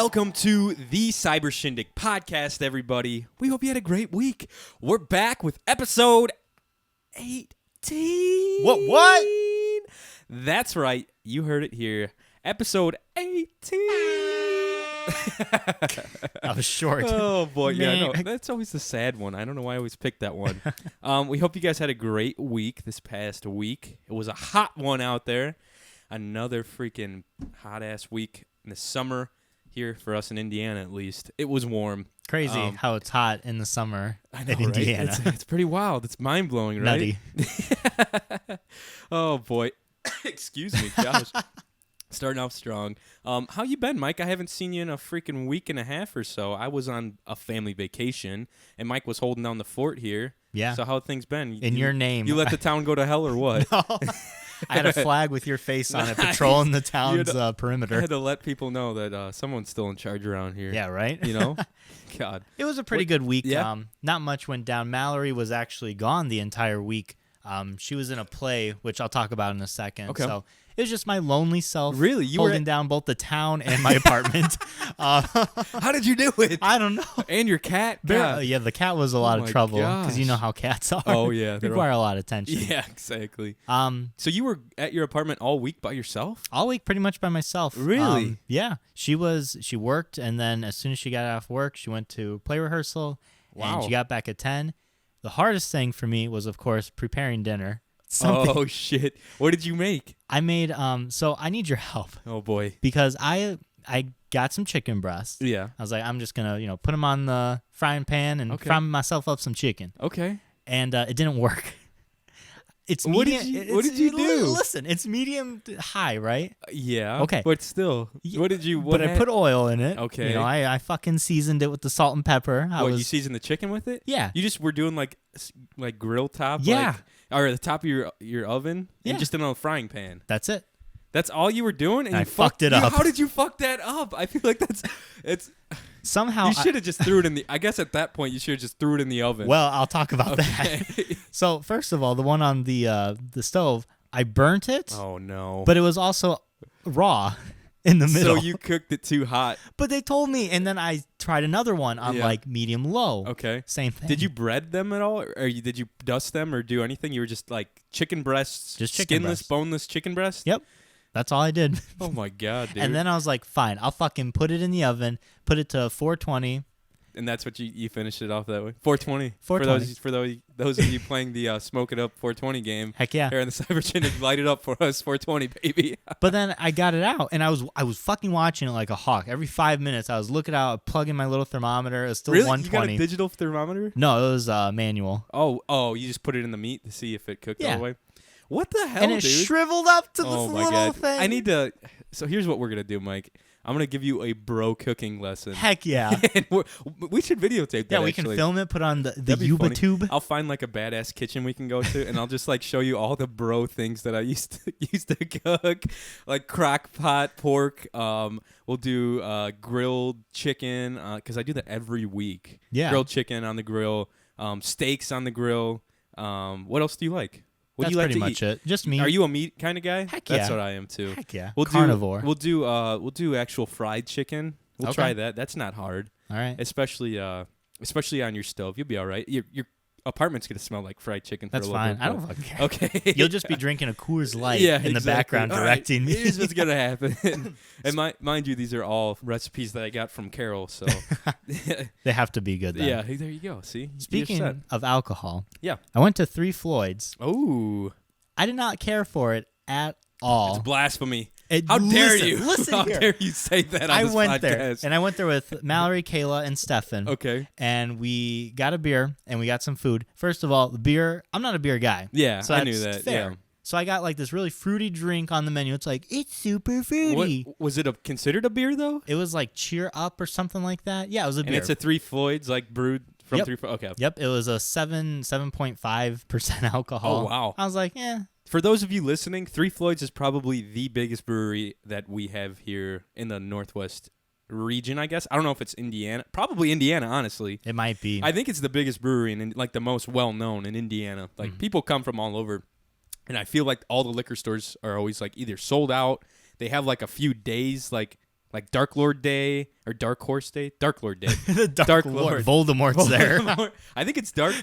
Welcome to the Cyber Shindig podcast, everybody. We hope you had a great week. We're back with episode 18. What? That's right. You heard it here. Episode 18. That was short. Oh, boy. Yeah, no, Man. that's always the sad one. I don't know why I always pick that one. We hope you guys had a great week this past week. It was a hot one out there. Another freaking hot-ass week in the summer here for us in Indiana, at least. It was warm. Crazy how it's hot in the summer I know, in Indiana. Right? It's pretty wild. It's mind-blowing, right? Nutty. Oh, boy. Excuse me, gosh. Starting off strong. How you been, Mike? I haven't seen you in a freaking week and a half or so. I was on a family vacation, and Mike was holding down the fort here. Yeah. So how have things been? In your name. You let the town go to hell or what? No. I had a flag with your face on it patrolling the town's I perimeter. had to let people know that someone's still in charge around here. Yeah, right? You know? God. It was a pretty good week. Yeah. Not much went down. Mallory was actually gone the entire week. She was in a play, which I'll talk about in a second. Okay. So it was just my lonely self Really? You were holding down both the town and my apartment. How did you do it? I don't know. And your cat? God. Yeah, the cat was a lot of my trouble because you gosh. know how cats are. Oh, yeah. They require a lot of attention. Yeah, exactly. So So you were at your apartment all week by yourself? all week pretty much by myself. Really? Yeah. She worked, and then as soon as she got off work, she went to play rehearsal. Wow. And she got back at 10. The hardest thing for me was, of course, preparing dinner. Oh, shit. What did you make? I made, so I need your help Oh, boy. because I got some chicken breasts. Yeah. I was like, I'm just going to, put them on the frying pan and Okay. fry myself up some chicken. Okay. And it didn't work. It's What medium. did you do? Listen, it's medium to high, right? Yeah. Okay. But still, what did you? What But I put oil in it. Okay. I fucking seasoned it with the salt and pepper. you seasoned the chicken with it? Yeah. You just were doing like grill top? Yeah. Or the top of your oven? Yeah. And just in a frying pan. That's it. That's all you were doing? And I you fucked it up. How did you fuck that up? I feel like it's... Somehow. You should have just threw it in the... I guess at that point, you should have just threw it in the oven. Well, I'll talk about that. So first of all, the one on the stove, I burnt it. Oh, no. But it was also raw in the middle. So you cooked it too hot. But they told me, and then I tried another one on like medium low. Okay. Same thing. Did you bread them at all? Or did you dust them or do anything? You were just like chicken breasts, Just chicken skinless, breasts. boneless chicken breasts? Yep. That's all I did. Oh, my God, dude. And then I was like, fine, I'll fucking put it in the oven, put it to 420. And that's what you finished it off that way? 420. 420. For those of you playing the Smoke It Up 420 game. Heck yeah. Here in the Cyber Shindig, light it up for us, 420, baby. But then I got it out, and I was fucking watching it like a hawk. Every 5 minutes, I was looking out, plugging my little thermometer. It was still Really? 120. You got a digital thermometer? No, it was manual. Oh, you just put it in the meat to see if it cooked all Yeah. the way? What the hell, And it dude? shriveled up to this Oh, my little God. thing. I need to... So here's what we're going to do, Mike. I'm going to give you a bro cooking lesson. Heck yeah. And we should videotape that, Yeah, we actually. can film it, put on the That'd be Yuba funny. tube. I'll find like a badass kitchen we can go to, and I'll just like show you all the bro things that I used to cook, like crock pot pork. We'll do grilled chicken because I do that every week. Yeah. Grilled chicken on the grill, steaks on the grill. What else do you like? What That's do you like pretty to much eat? it. Just me. Are you a meat kind of guy? Heck That's yeah. what I am too. Heck yeah. We'll Carnivore. We'll do actual fried chicken. We'll Okay. try that. That's not hard. All right. Especially on your stove. You'll be all right. Your apartment's going to smell like fried chicken for That's a little fine. bit. I don't fucking care. Okay. You'll just be drinking a Coors Light Yeah, in the exactly. background All right, directing me. Here's what's going to happen. And mind you, these are all recipes that I got from Carol. So, They have to be good then. yeah, hey, there you go. See? You're set. Speaking of alcohol, Yeah. I went to Three Floyds. Oh, I did not care for it at all. it's blasphemy. It- How dare listen, you? Listen How here. dare you say that on I this went podcast? there, and I went there with Mallory, Kayla, and Stefan. Okay. And we got a beer, and we got some food. First of all, the beer, I'm not a beer guy. Yeah, so I knew that's that. fair. Yeah. So I got like this really fruity drink on the menu. It's like, it's super fruity. What, was it considered a beer, though? It was like Cheer Up or something like that. Yeah, it was a And beer. it's a Three Floyds, like brewed from Yep. Three Floyds. Okay. Yep, it was a 7.5% alcohol. Oh, wow. I was like, yeah. For those of you listening, Three Floyds is probably the biggest brewery that we have here in the Northwest region, I guess. I don't know if it's Indiana. Probably Indiana, honestly. It might be. I think it's the biggest brewery and like the most well-known in Indiana. Like people come from all over. And I feel like all the liquor stores are always like either sold out, they have like a few days like like Dark Lord Day or Dark Horse Day. Dark Lord Day. The Dark Lord. Voldemort's there. I think it's Dark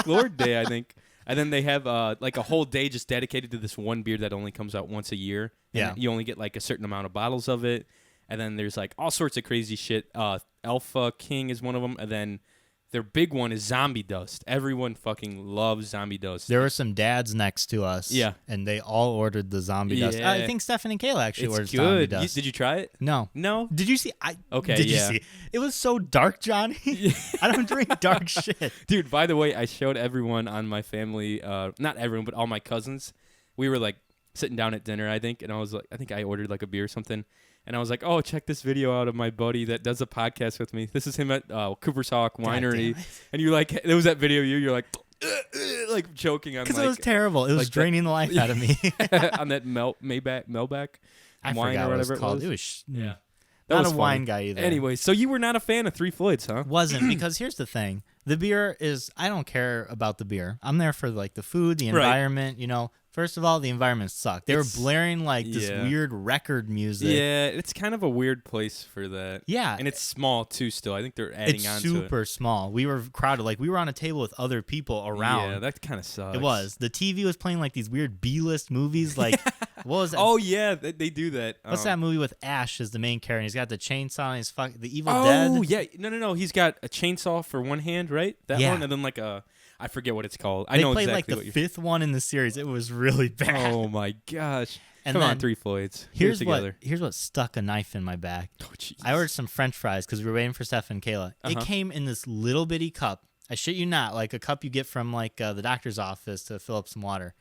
Lord Day, I think. And then they have like a whole day just dedicated to this one beer that only comes out once a year. And Yeah. you only get like a certain amount of bottles of it. And then there's like all sorts of crazy shit. Alpha King is one of them. And then their big one is Zombie Dust. Everyone fucking loves Zombie Dust. There were some dads next to us. Yeah. And they all ordered the Zombie Dust. Yeah. I think Steph and Kayla actually ordered It's Zombie good. Dust. Did you try it? No. No? Did you see? Okay, Did yeah. you see? It was so dark, Johnny. I don't drink dark shit. Dude, by the way, I showed everyone on my family, not everyone, but all my cousins. We were like sitting down at dinner, I think, and I was like, I think I ordered like a beer or something. And I was like, oh, check this video out of my buddy that does a podcast with me. This is him at Cooper's Hawk Winery. And you're like, there was that video of you're like, like choking on Because like. it was terrible. It was like draining the life out of me. on that Melbeck I wine forgot or what it was whatever called. it It was. was Yeah. That not was a funny. wine guy either. Anyway, so you were not a fan of Three Floyds, huh? Wasn't, because here's the thing. The beer is, I don't care about the beer. I'm there for like the food, the Right. environment, you know. First of all, the environment sucked. They were blaring like this yeah. weird record music. Yeah, it's kind of a weird place for that. Yeah. And it's small too still. I think they're adding It's on to it. super small. We were crowded. Like, we were on a table with other people around. Yeah, that kind of sucks. It was. The TV was playing like these weird B-list movies. Like, what was that? Oh, yeah, they do that. What's that movie with Ash as the main character? He's got the chainsaw and he's the Evil Oh, Dead. yeah. No. He's got a chainsaw for one hand, right? That Yeah. one, and then like I forget what it's called. They I know played exactly like the fifth one in the series. It was really bad. Oh my gosh! And Come on, then Three Floyds. Here's together. what stuck a knife in my back. Oh, jeez. I ordered some French fries because we were waiting for Steph and Kayla. It came in this little bitty cup. I shit you not, like a cup you get from like the doctor's office to fill up some water,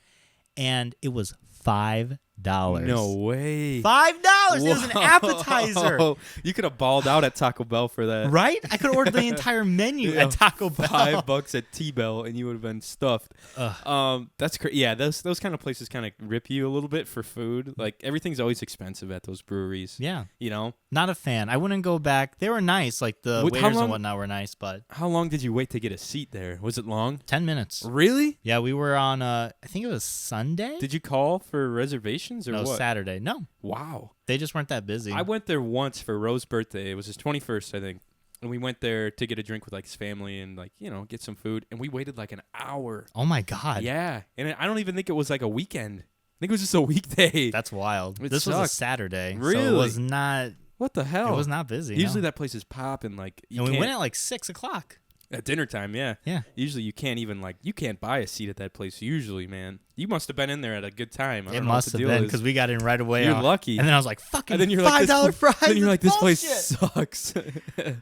and it was $5. No way. $5. It was an appetizer. Whoa. You could have balled out at Taco Bell for that. Right? I could order the entire menu Yeah, at Taco Bell. $5 at T-Bell, and you would have been stuffed. Ugh. That's crazy. Yeah, those kind of places kind of rip you a little bit for food. Like everything's always expensive at those breweries. Yeah. You know. Not a fan. I wouldn't go back. They were nice. Like the How waiters long- and whatnot were nice, but How long did you wait to get a seat there? Was it long? 10 minutes. Really? Yeah, we were on, I think it was Sunday? Did you call for reservations or No, what? Saturday. No, Wow. they just weren't that busy. I went there once for Rose's birthday. It was his 21st, I think. And we went there to get a drink with like his family and like, you know, get some food. And we waited like an hour. Oh my God. Yeah. And I don't even think it was like a weekend. I think it was just a weekday. That's wild. It This was a sucked. Saturday. So Really? it was not, What the hell? it was not busy. Usually no. that place is popping like you And we can't- went at like 6 o'clock. at dinner time, yeah. Yeah. Usually you can't even like you can't buy a seat at that place usually, man. You must have been in there at a good time. I It don't know what must the have deal been is. because we got in right away. You're lucky. And then I was like, fucking And then you're like $5 this, fries. then you're like, this Bullshit. place sucks.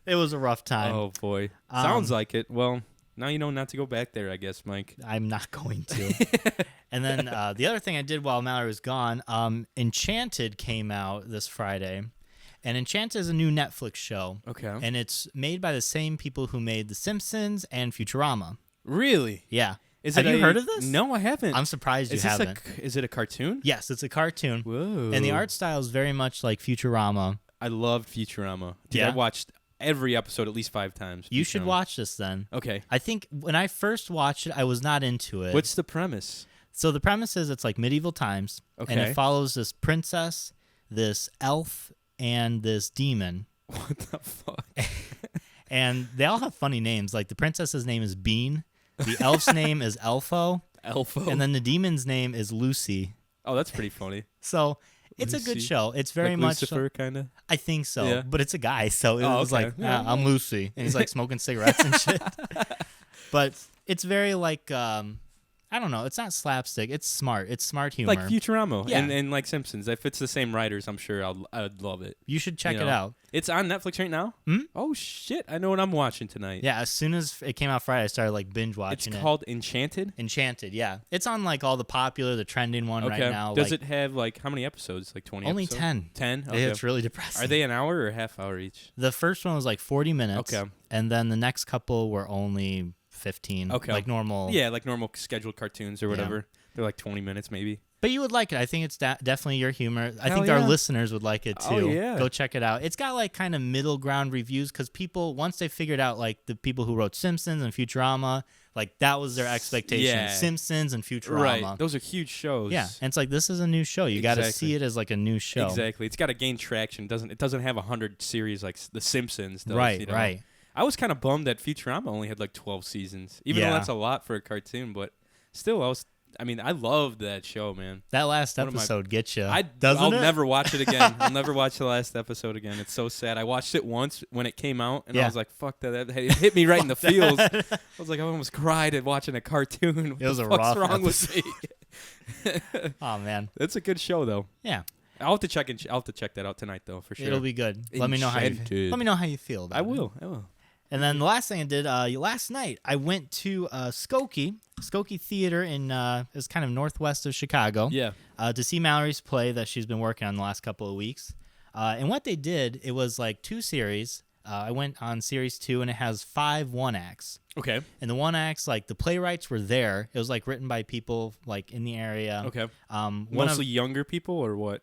It was a rough time. Oh boy, sounds like it. Well, now you know not to go back there, I guess, Mike. I'm not going to. And then the other thing I did while Mallory was gone, Enchanted came out this Friday. And Enchanted is a new Netflix show. Okay. And it's made by the same people who made The Simpsons and Futurama. Really? Yeah. Is Have it you heard of this? No, I haven't. I'm surprised you haven't. Is it a cartoon? Yes, it's a cartoon. Whoa. And the art style is very much like Futurama. I loved Futurama. Dude, Yeah? I watched every episode at least 5 times. You should Futurama. watch this then. Okay. I think when I first watched it, I was not into it. What's the premise? So the premise is it's like medieval times, and Okay. it follows this princess, this elf, and this demon. What the fuck? And they all have funny names. Like the princess's name is Bean, the elf's name is Elfo, Elfo. and then the demon's name is Lucy. Oh, that's pretty funny. So it's a Lucy. good show. It's very like much Lucifer, kind of. I think so, Yeah. but it's a guy, so it Oh, was okay. like, Yeah. I'm Lucy, and he's like smoking cigarettes and shit. But it's very like, I don't know, it's not slapstick. It's smart. It's smart humor. Like Futurama Yeah. and like Simpsons. If it's the same writers, I'm sure I'd love it. You should check You it know. out. It's on Netflix right now? Hmm? Oh, shit. I know what I'm watching tonight. Yeah, as soon as it came out Friday, I started like binge It's watching it. called Enchanted? Enchanted, yeah. It's on like all the popular, the trending one Okay. right now. Does like, it have like how many episodes? Like 20 only episodes? 10. 10? Yeah, Okay. it's really depressing. Are they an hour or a half hour each? The first one was like 40 minutes. Okay. And then the next couple were only 15. Okay. Like normal. Yeah, like normal scheduled cartoons or whatever. They're like 20 minutes maybe. But you would like it. I think it's definitely your humor. I Hell think yeah. our listeners would like it too. Oh, yeah. Go check it out. It's got like kind of middle ground reviews because people, once they figured out like the people who wrote Simpsons and Futurama, like that was their expectation. Yeah. Simpsons and Futurama. Right. Those are huge shows. Yeah, and it's like this is a new show. You got to Exactly. see it as like a new show. Exactly. It's got to gain traction. It doesn't have 100 series like The Simpsons does. Right, you know? right. I was kind of bummed that Futurama only had like 12 seasons, even though that's a lot for a cartoon. But still, I loved that show, man. That last One of my- episode gets you. I'll never watch it again. I'll never watch the last episode again. It's so sad. I watched it once when it came out, and I was like, "Fuck that!" It hit me right in the feels. I was like, I almost cried at watching a cartoon. What It was the a fuck's rough wrong with me? Oh man. That's a good show, though. Yeah. I'll have to check that out tonight, though, for sure. It'll be good. Let me know how you feel about I it. will. And then the last thing I did last night, I went to Skokie Theater in it's kind of northwest of Chicago. Yeah. To see Mallory's play that she's been working on the last couple of weeks. And what they did, it was like 2 series. I went on series 2, and it has 5 one-acts. Okay. And the one-acts, like the playwrights were there. It was like written by people like in the area. Okay. Mostly younger people or what?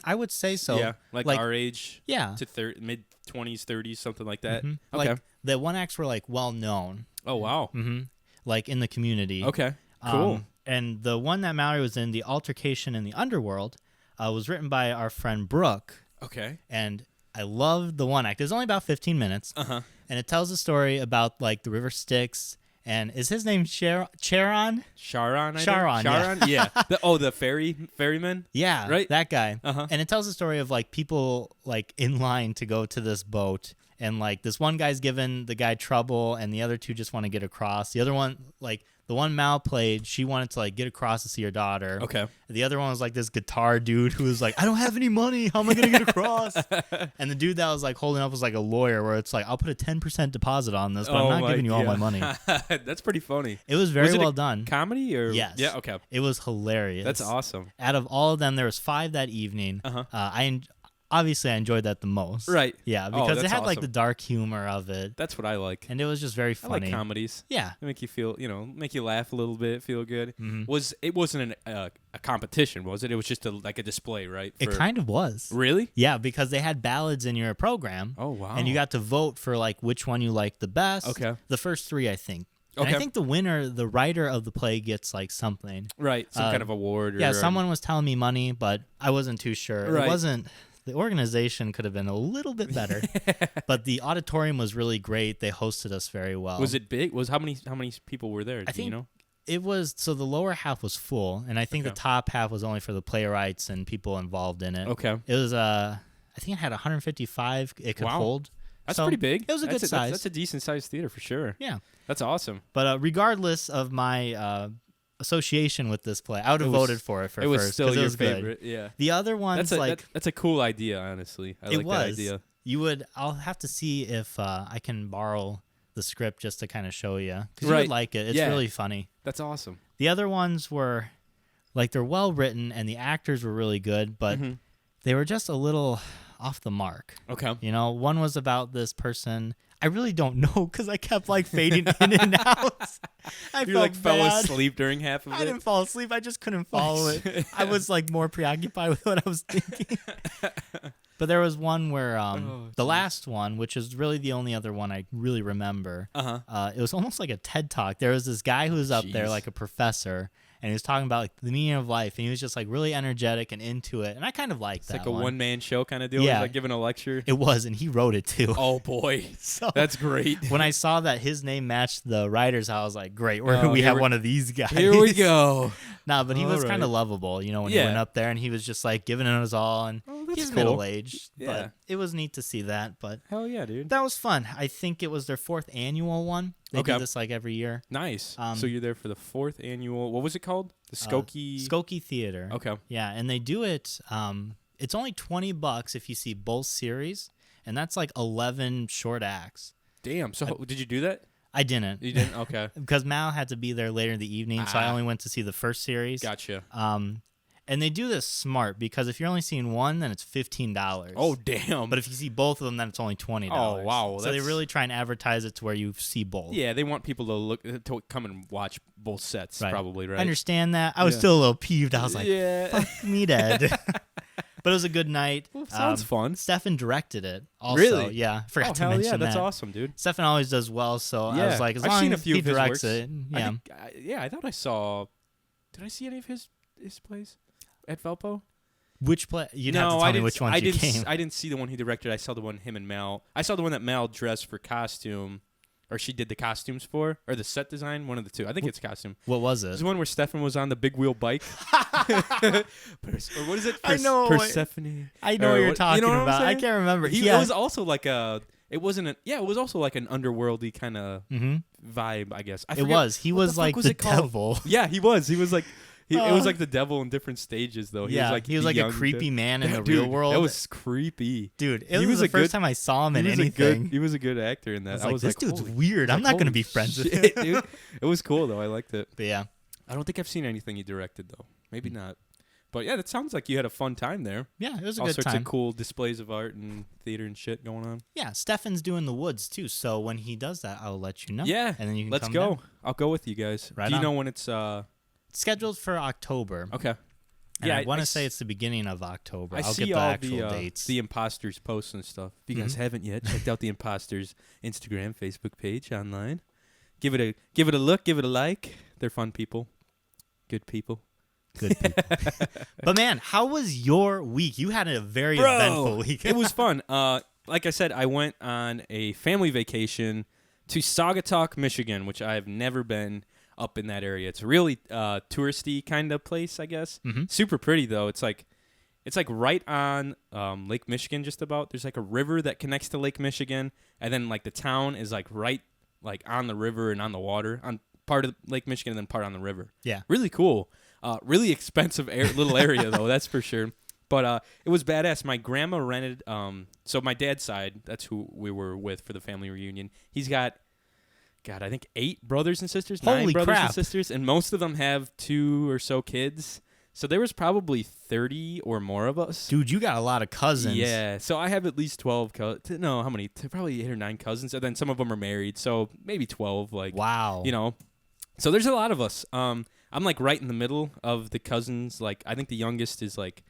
I would say so. Yeah, like our age. Yeah. To mid-20s, 30s, something like that. Mm-hmm. Okay. Like the one-acts were like well-known. Oh, wow. Mm-hmm. Like in the community. Okay. Cool. And the one that Mallory was in, The Altercation in the Underworld, was written by our friend Brooke. Okay. And I loved the one act. It was only about 15 minutes. Uh-huh. And it tells a story about like the river Styx. And is his name Charon? Charon? Charon, Yeah. The ferryman? Yeah, Right? That guy. Uh-huh. And it tells the story of like people like in line to go to this boat. And like this one guy's giving the guy trouble, and the other 2 just want to get across. The other one, like the one Mal played, she wanted to like get across to see her daughter. Okay. The other one was like this guitar dude who was like, I don't have any money. How am I going to get across? And the dude that was like holding up was like a lawyer where it's like, I'll put a 10% deposit on this, but I'm not giving you all my money. That's pretty funny. It was very well done. Comedy or? Yes. Yeah, okay. It was hilarious. That's awesome. Out of all of them, there was 5 that evening. Uh-huh. Obviously, I enjoyed that the most. Right. Yeah, because it that's had like awesome. the dark humor of it. That's what I like. And it was just very I funny. like comedies. Yeah. They make you feel, make you laugh a little bit, feel good. Mm-hmm. It wasn't a competition, was it? It was just like a display, right? It kind of was. Really? Yeah, because they had ballads in your program. Oh, wow. And you got to vote for like which one you liked the best. Okay. The first 3, I think. And Okay. I think the winner, the writer of the play, gets like something. Right. Some kind of award. Yeah, someone was telling me money, but I wasn't too sure. Right. It wasn't. The organization could have been a little bit better, but the auditorium was really great. They hosted us very well. Was it big? How many people were there? I think you know? it was. So the lower half was full, and I think the top half was only for the playwrights and people involved in it. Okay. It was I think it had 155. It could hold. That's So pretty big. It was a good size. That's a decent sized theater for sure. Yeah. That's awesome. But regardless of my association with this play, I would have voted for it for It was first. still 'cause it your was good. favorite. Yeah. The other ones, That's a cool idea, honestly. I like that idea. I'll have to see if I can borrow the script just to kind of show you. Because you Right. would like it. It's Yeah. really funny. That's awesome. The other ones were, like, they're well written and the actors were really good, but they were just a little off the mark. Okay. You know, one was about this person. I really don't know because I kept like fading in and out. You like fell asleep during half of it? I didn't fall asleep. I just couldn't follow it. I was like more preoccupied with what I was thinking. But there was one where the last one, which is really the only other one I really remember, it was almost like a TED Talk. There was this guy who was up there like a professor, and he was talking about like the meaning of life, and he was just like really energetic and into it, and I kind of liked that. It's like a one-man show kind of deal. Yeah. He's like giving a lecture. It was, and he wrote it too. Oh boy, So that's great. when I saw that his name matched the writers, I was like, great, we here have we- one of these guys. Here we go. Nah, but he was All kind of right. lovable, you know, when he Yeah. went up there and he was just like giving it his all, and that's he's cool. middle-aged, Yeah. but it was neat to see that. But Hell yeah, dude. that was fun. I think it was their 4th annual one. They Okay. do this like every year. Nice. So you're there for the 4th annual. What was it called? The Skokie. Skokie Theater. Okay. Yeah, and they do it. It's only $20 if you see both series, and that's like 11 short acts. Damn. So did you do that? I didn't. You didn't? Okay. Because Mal had to be there later in the evening, so I only went to see the first series. Gotcha. And they do this smart because if you're only seeing one, then it's $15. Oh, damn. But if you see both of them, then it's only $20. Oh, wow. So they really try and advertise it to where you see both. Yeah, they want people to come and watch both sets, probably, right? I understand that. I was still a little peeved. I was like, fuck me dead. But it was a good night. Well, sounds fun. Stefan directed it also. Really? Yeah. Forgot to mention that. That's awesome, dude. Stefan always does well, so I was like, as long as he directs it. Yeah. I thought I saw... Did I see any of his plays at Valpo? Which play? You'd have to tell me which ones you came. I didn't see the one he directed. I saw the one him and Mal. I saw the one that Mal dressed for costume, or she did the costumes for, or the set design. One of the two. I think it's costume. What was it? It was the one where Stefan was on the big wheel bike. Or what is it? I know. Persephone. I know what you're talking about. I can't remember. It was also like a. It wasn't. It was also like an underworldy kind of vibe, I guess. It was. He was like the devil. Yeah, he was. He was like. It was like the devil in different stages, though. He was like a creepy man in the real world. That was creepy, dude. It was the first time I saw him in anything. He was a good actor in that. I was like, this dude's weird. I'm not going to be friends with him, dude. It was cool though. I liked it. But yeah, I don't think I've seen anything he directed though. Maybe not. But yeah, that sounds like you had a fun time there. Yeah, it was a all good time. All sorts of cool displays of art and theater and shit going on. Yeah, Stefan's doing the woods too. So when he does that, I'll let you know. Yeah, and then you can let's come go. down. I'll go with you guys. Right Do you on. know when it's scheduled for October? Okay. And I want to say it's the beginning of October. I'll get the actual dates. The Imposters posts and stuff. If you guys haven't yet, checked out the Imposters Instagram, Facebook page online. Give it a look, give it a like. They're fun people. Good people. Good people. But man, how was your week? You had a very eventful week. It was fun. Like I said, I went on a family vacation to Saugatuck, Michigan, which I've never been up in that area. It's a really touristy kind of place, I guess. Super pretty though. It's like right on Lake Michigan, just about. There's like a river that connects to Lake Michigan, and then like the town is like right like on the river and on the water, on part of Lake Michigan and then part on the river. Yeah, really cool. Really expensive little area though, that's for sure. But it was badass. My grandma rented. So my dad's side, that's who we were with for the family reunion. He's got, I think 8 brothers and sisters, 9 brothers and sisters, and most of them have 2 or so kids. So there was probably 30 or more of us. Dude, you got a lot of cousins. Yeah, so I have at least 12 cousins. No, how many? Probably 8 or 9 cousins, and then some of them are married, so maybe 12. Like, wow. You know, so there's a lot of us. I'm like right in the middle of the cousins. Like, I think the youngest is like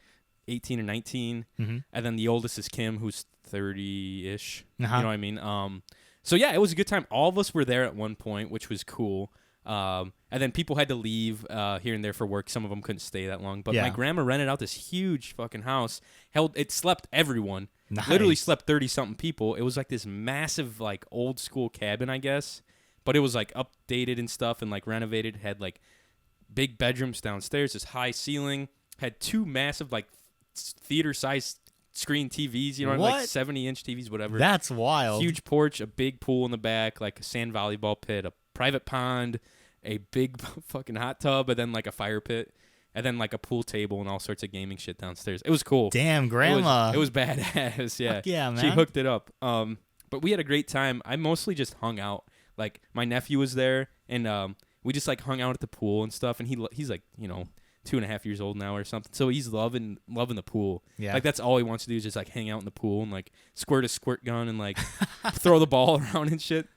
18 or 19, and then the oldest is Kim, who's 30-ish. You know what I mean? So yeah, it was a good time. All of us were there at one point, which was cool. And then people had to leave here and there for work. Some of them couldn't stay that long. But my grandma rented out this huge fucking house. It slept everyone. Nice. Literally slept 30-something people. It was like this massive, like, old school cabin, I guess. But it was like updated and stuff and like renovated. Had like big bedrooms downstairs, this high ceiling. Had 2 massive like theater-sized screen TVs, you know, like 70-inch TVs, whatever. That's wild. Huge porch, a big pool in the back, like a sand volleyball pit, a private pond, a big fucking hot tub, and then like a fire pit, and then like a pool table and all sorts of gaming shit downstairs. It was cool. Damn, grandma. It was badass. Yeah. Fuck yeah, man. She hooked it up. But we had a great time. I mostly just hung out. Like, my nephew was there, and we just like hung out at the pool and stuff. And he's like, you know, 2.5 years old now or something. So he's loving the pool. Yeah. Like, that's all he wants to do is just like hang out in the pool and like squirt a squirt gun and like throw the ball around and shit.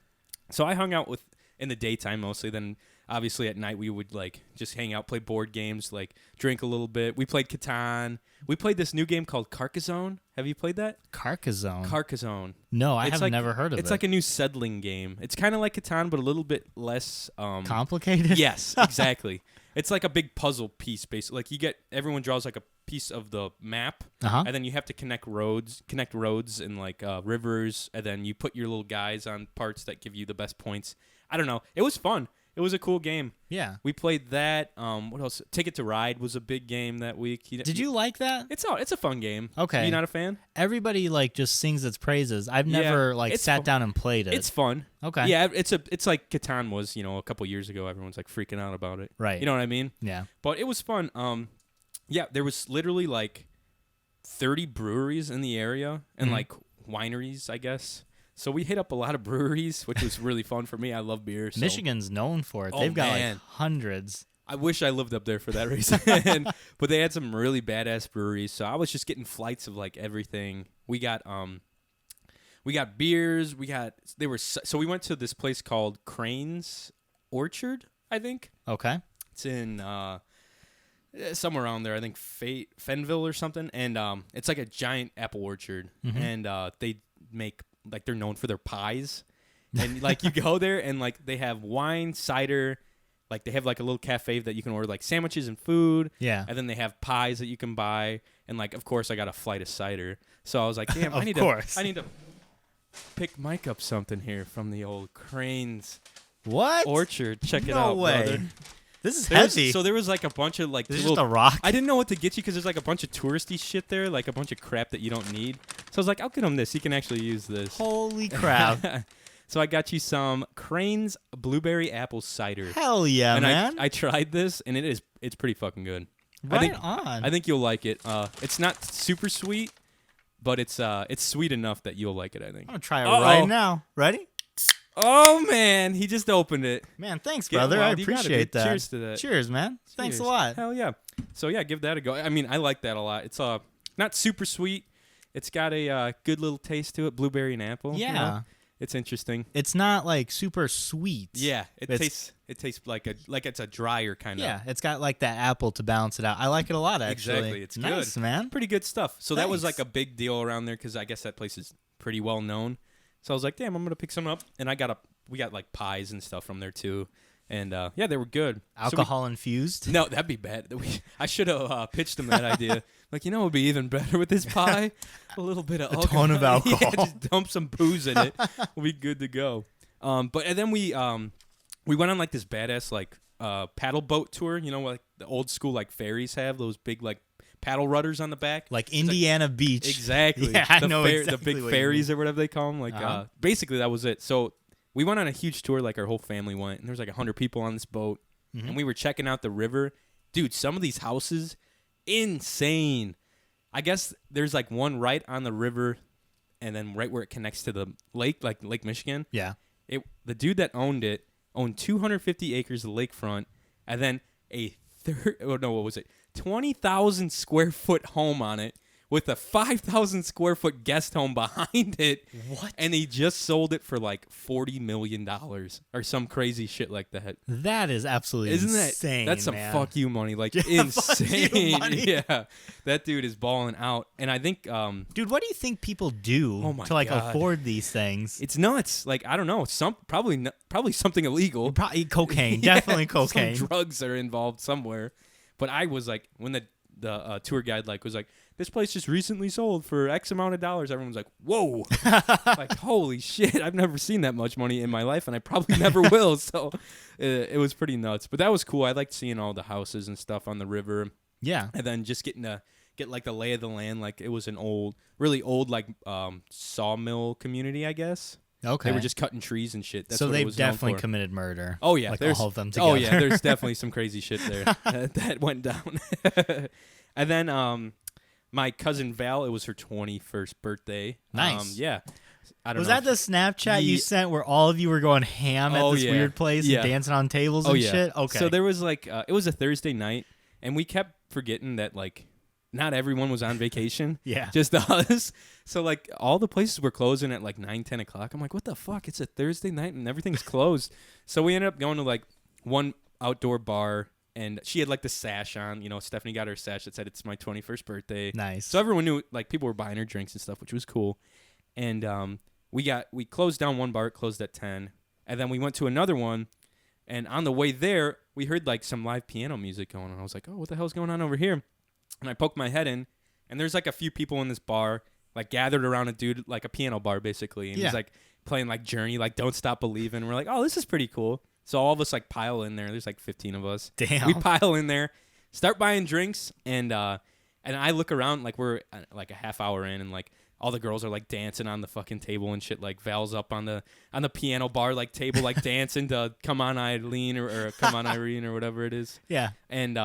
So I hung out in the daytime mostly. Then obviously at night we would like just hang out, play board games, like drink a little bit. We played Catan. We played this new game called Carcassonne. Have you played that? Carcassonne. No, I have never heard of it. It's like a new settling game. It's kind of like Catan, but a little bit less complicated. Yes, exactly. It's like a big puzzle piece, basically. Like everyone draws like a piece of the map, and then you have to connect roads and like rivers, and then you put your little guys on parts that give you the best points. I don't know. It was fun. It was a cool game. Yeah. We played that. What else? Ticket to Ride was a big game that week. Did you like that? It's a fun game. Okay. Are you not a fan? Everybody like just sings its praises. I've never sat down and played it. It's fun. Okay. Yeah, it's like Catan was, you know, a couple years ago. Everyone's like freaking out about it. Right. You know what I mean? Yeah. But it was fun. Yeah, there was literally like 30 breweries in the area and like wineries, I guess. So we hit up a lot of breweries, which was really fun for me. I love beer. So. Michigan's known for it. They've got like hundreds. I wish I lived up there for that reason. But they had some really badass breweries, so I was just getting flights of like everything. We got beers. So we went to this place called Crane's Orchard, I think. Okay. It's in somewhere around there. I think Fenville or something. And it's like a giant apple orchard, and they make like they're known for their pies. And like you go there and like they have wine, cider. Like, they have, like, a little cafe that you can order, like, sandwiches and food. Yeah. And then they have pies that you can buy. And, like, of course, I got a flight of cider. So I was like, damn, I need to pick Mike up something here from the old Crane's Orchard. Check it out, way. brother. This is heavy. So there was, like, a bunch of, like... This is just a rock? I didn't know what to get you because there's, like, a bunch of touristy shit there. Like, a bunch of crap that you don't need. So I was like, I'll get him this. He can actually use this. Holy crap. So I got you some Crane's Blueberry Apple Cider. Hell yeah, and man. I tried this, and it's pretty fucking good. Right I on. think you'll like it. It's not super sweet, but it's sweet enough that you'll like it, I think. I'm going to try it right now. Ready? Oh, man. He just opened it. Man, thanks, brother. I appreciate that. Cheers to that. Cheers, man. Cheers. Thanks a lot. Hell yeah. So, yeah, give that a go. I mean, I like that a lot. It's not super sweet. It's got a good little taste to it, blueberry and apple. Yeah. You know? It's interesting. It's not like super sweet. Yeah, it tastes like it's a drier kind of. Yeah, it's got like that apple to balance it out. I like it a lot, actually. Exactly, it's nice, good, man. Pretty good stuff. So that was like Thanks. a big deal around there because I guess that place is pretty well known. So I was like, damn, I'm gonna pick some up, and we got like pies and stuff from there too, and yeah, they were good. Alcohol infused? No, that'd be bad. I should have pitched them that idea. Like, it would be even better with this pie. A little bit of alcohol. ton of alcohol. Yeah, just dump some booze in it. We'll be good to go. And then we went on like this badass like paddle boat tour. You know, like the old school like ferries have those big like paddle rudders on the back. Like Indiana Beach. Exactly. Yeah, I know exactly the big what you ferries mean. or whatever they call them. Like basically that was it. So we went on a huge tour. Like our whole family went, and there was like 100 people on this boat, and we were checking out the river. Dude, some of these houses, insane. I guess there's like one right on the river, and then right where it connects to the lake, like Lake Michigan. Yeah. The dude that owned 250 acres of lakefront, and then 20,000 square foot home on it with a 5,000 square foot guest home behind it. What? And he just sold it for like $40 million or some crazy shit like that. That is absolutely insane. That's some man. fuck you money, like Yeah, insane. fuck you money. Yeah, that dude is balling out, and I think, dude, what do you think people do to like God. afford these things? It's nuts. Like, I don't know, probably something illegal. Probably cocaine, Yeah, definitely cocaine. Some drugs are involved somewhere. But I was like, when the tour guide was like, this place just recently sold for X amount of dollars. Everyone's like, whoa. Like, holy shit. I've never seen that much money in my life, and I probably never will. So it was pretty nuts. But that was cool. I liked seeing all the houses and stuff on the river. Yeah. And then just getting to get like the lay of the land. Like, it was an really old like sawmill community, I guess. Okay. They were just cutting trees and shit. That's so what it they've was known definitely for. committed murder. Oh yeah, like there's all of them together. Oh yeah, there's definitely some crazy shit there that went down. And then my cousin Val, it was her 21st birthday. Nice. Yeah. I don't Was know that the Snapchat you sent where all of you were going ham at this weird place and dancing on tables and shit? Okay. So there was like it was a Thursday night, and we kept forgetting that like not everyone was on vacation. Yeah. Just us. So like all the places were closing at like 9-10 o'clock. I'm like, what the fuck? It's a Thursday night and everything's closed. So we ended up going to like one outdoor bar, and she had like the sash on. You know, Stephanie got her sash that said it's my 21st birthday. Nice. So everyone knew, like, people were buying her drinks and stuff, which was cool. And we closed down one bar. It closed at 10. And then we went to another one. And on the way there, we heard like some live piano music going on. I was like, oh, what the hell's going on over here? And I poked my head in, and there's like a few people in this bar, like gathered around a dude, like a piano bar basically. And he's like playing like Journey, like Don't Stop Believin'. And we're like, oh, this is pretty cool. So all of us like pile in there. There's like 15 of us. Damn. We pile in there, start buying drinks, and I look around like we're like a half hour in, and like all the girls are like dancing on the fucking table and shit. Like Val's up on the piano bar like table like dancing to Come On Eileen or Come On Irene or whatever it is. Yeah. And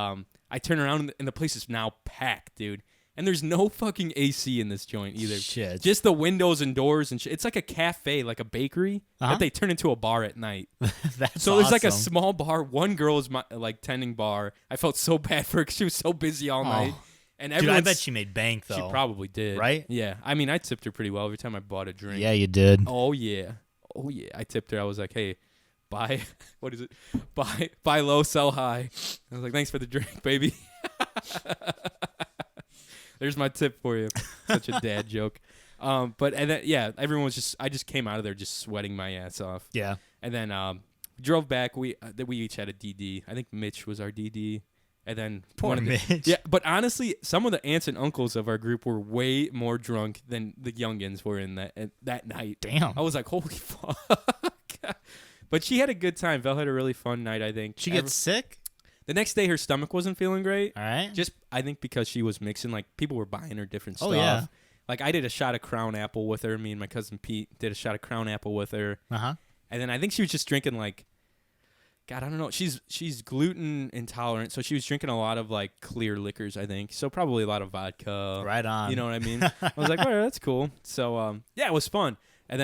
I turn around and the place is now packed, dude. And there's no fucking AC in this joint either. Shit. Just the windows and doors and shit. It's like a cafe, like a bakery that they turn into a bar at night. That's so there's like a awesome. small bar. One girl is like tending bar. I felt so bad for her because she was so busy all night. And Dude, I bet she made bank though. She probably did. Right? Yeah. I mean, I tipped her pretty well every time I bought a drink. Yeah, you did. Oh yeah. I tipped her. I was like, hey, buy what is it? Buy low, sell high. I was like, thanks for the drink, baby. There's my tip for you. Such a dad joke. But and then, yeah, everyone was I just came out of there just sweating my ass off. Yeah. And then drove back. We each had a DD. I think Mitch was our DD. And then Poor Mitch. Yeah, but honestly, some of the aunts and uncles of our group were way more drunk than the youngins were in that night. Damn. I was like, holy fuck. But she had a good time. Vel had a really fun night, I think. She gets sick? The next day, her stomach wasn't feeling great. All right. Just, I think because she was mixing, like, people were buying her different stuff. Oh, yeah. Like, I did a shot of Crown Apple with her. Me and my cousin Pete did a shot of Crown Apple with her. Uh-huh. And then I think she was just drinking, like, God, I don't know. She's gluten intolerant, so she was drinking a lot of, like, clear liquors, I think. So probably a lot of vodka. Right on. You know what I mean? I was like, all right, that's cool. So, yeah, it was fun. And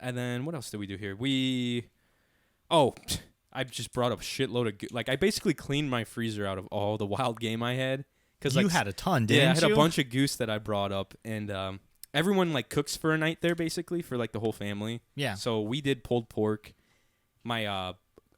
then what else did we do here? I just brought up a shitload of like I basically cleaned my freezer out of all the wild game I had because you had a ton, didn't you? Yeah, I had a bunch of goose that I brought up, and everyone like cooks for a night there basically for like the whole family. Yeah. So we did pulled pork. My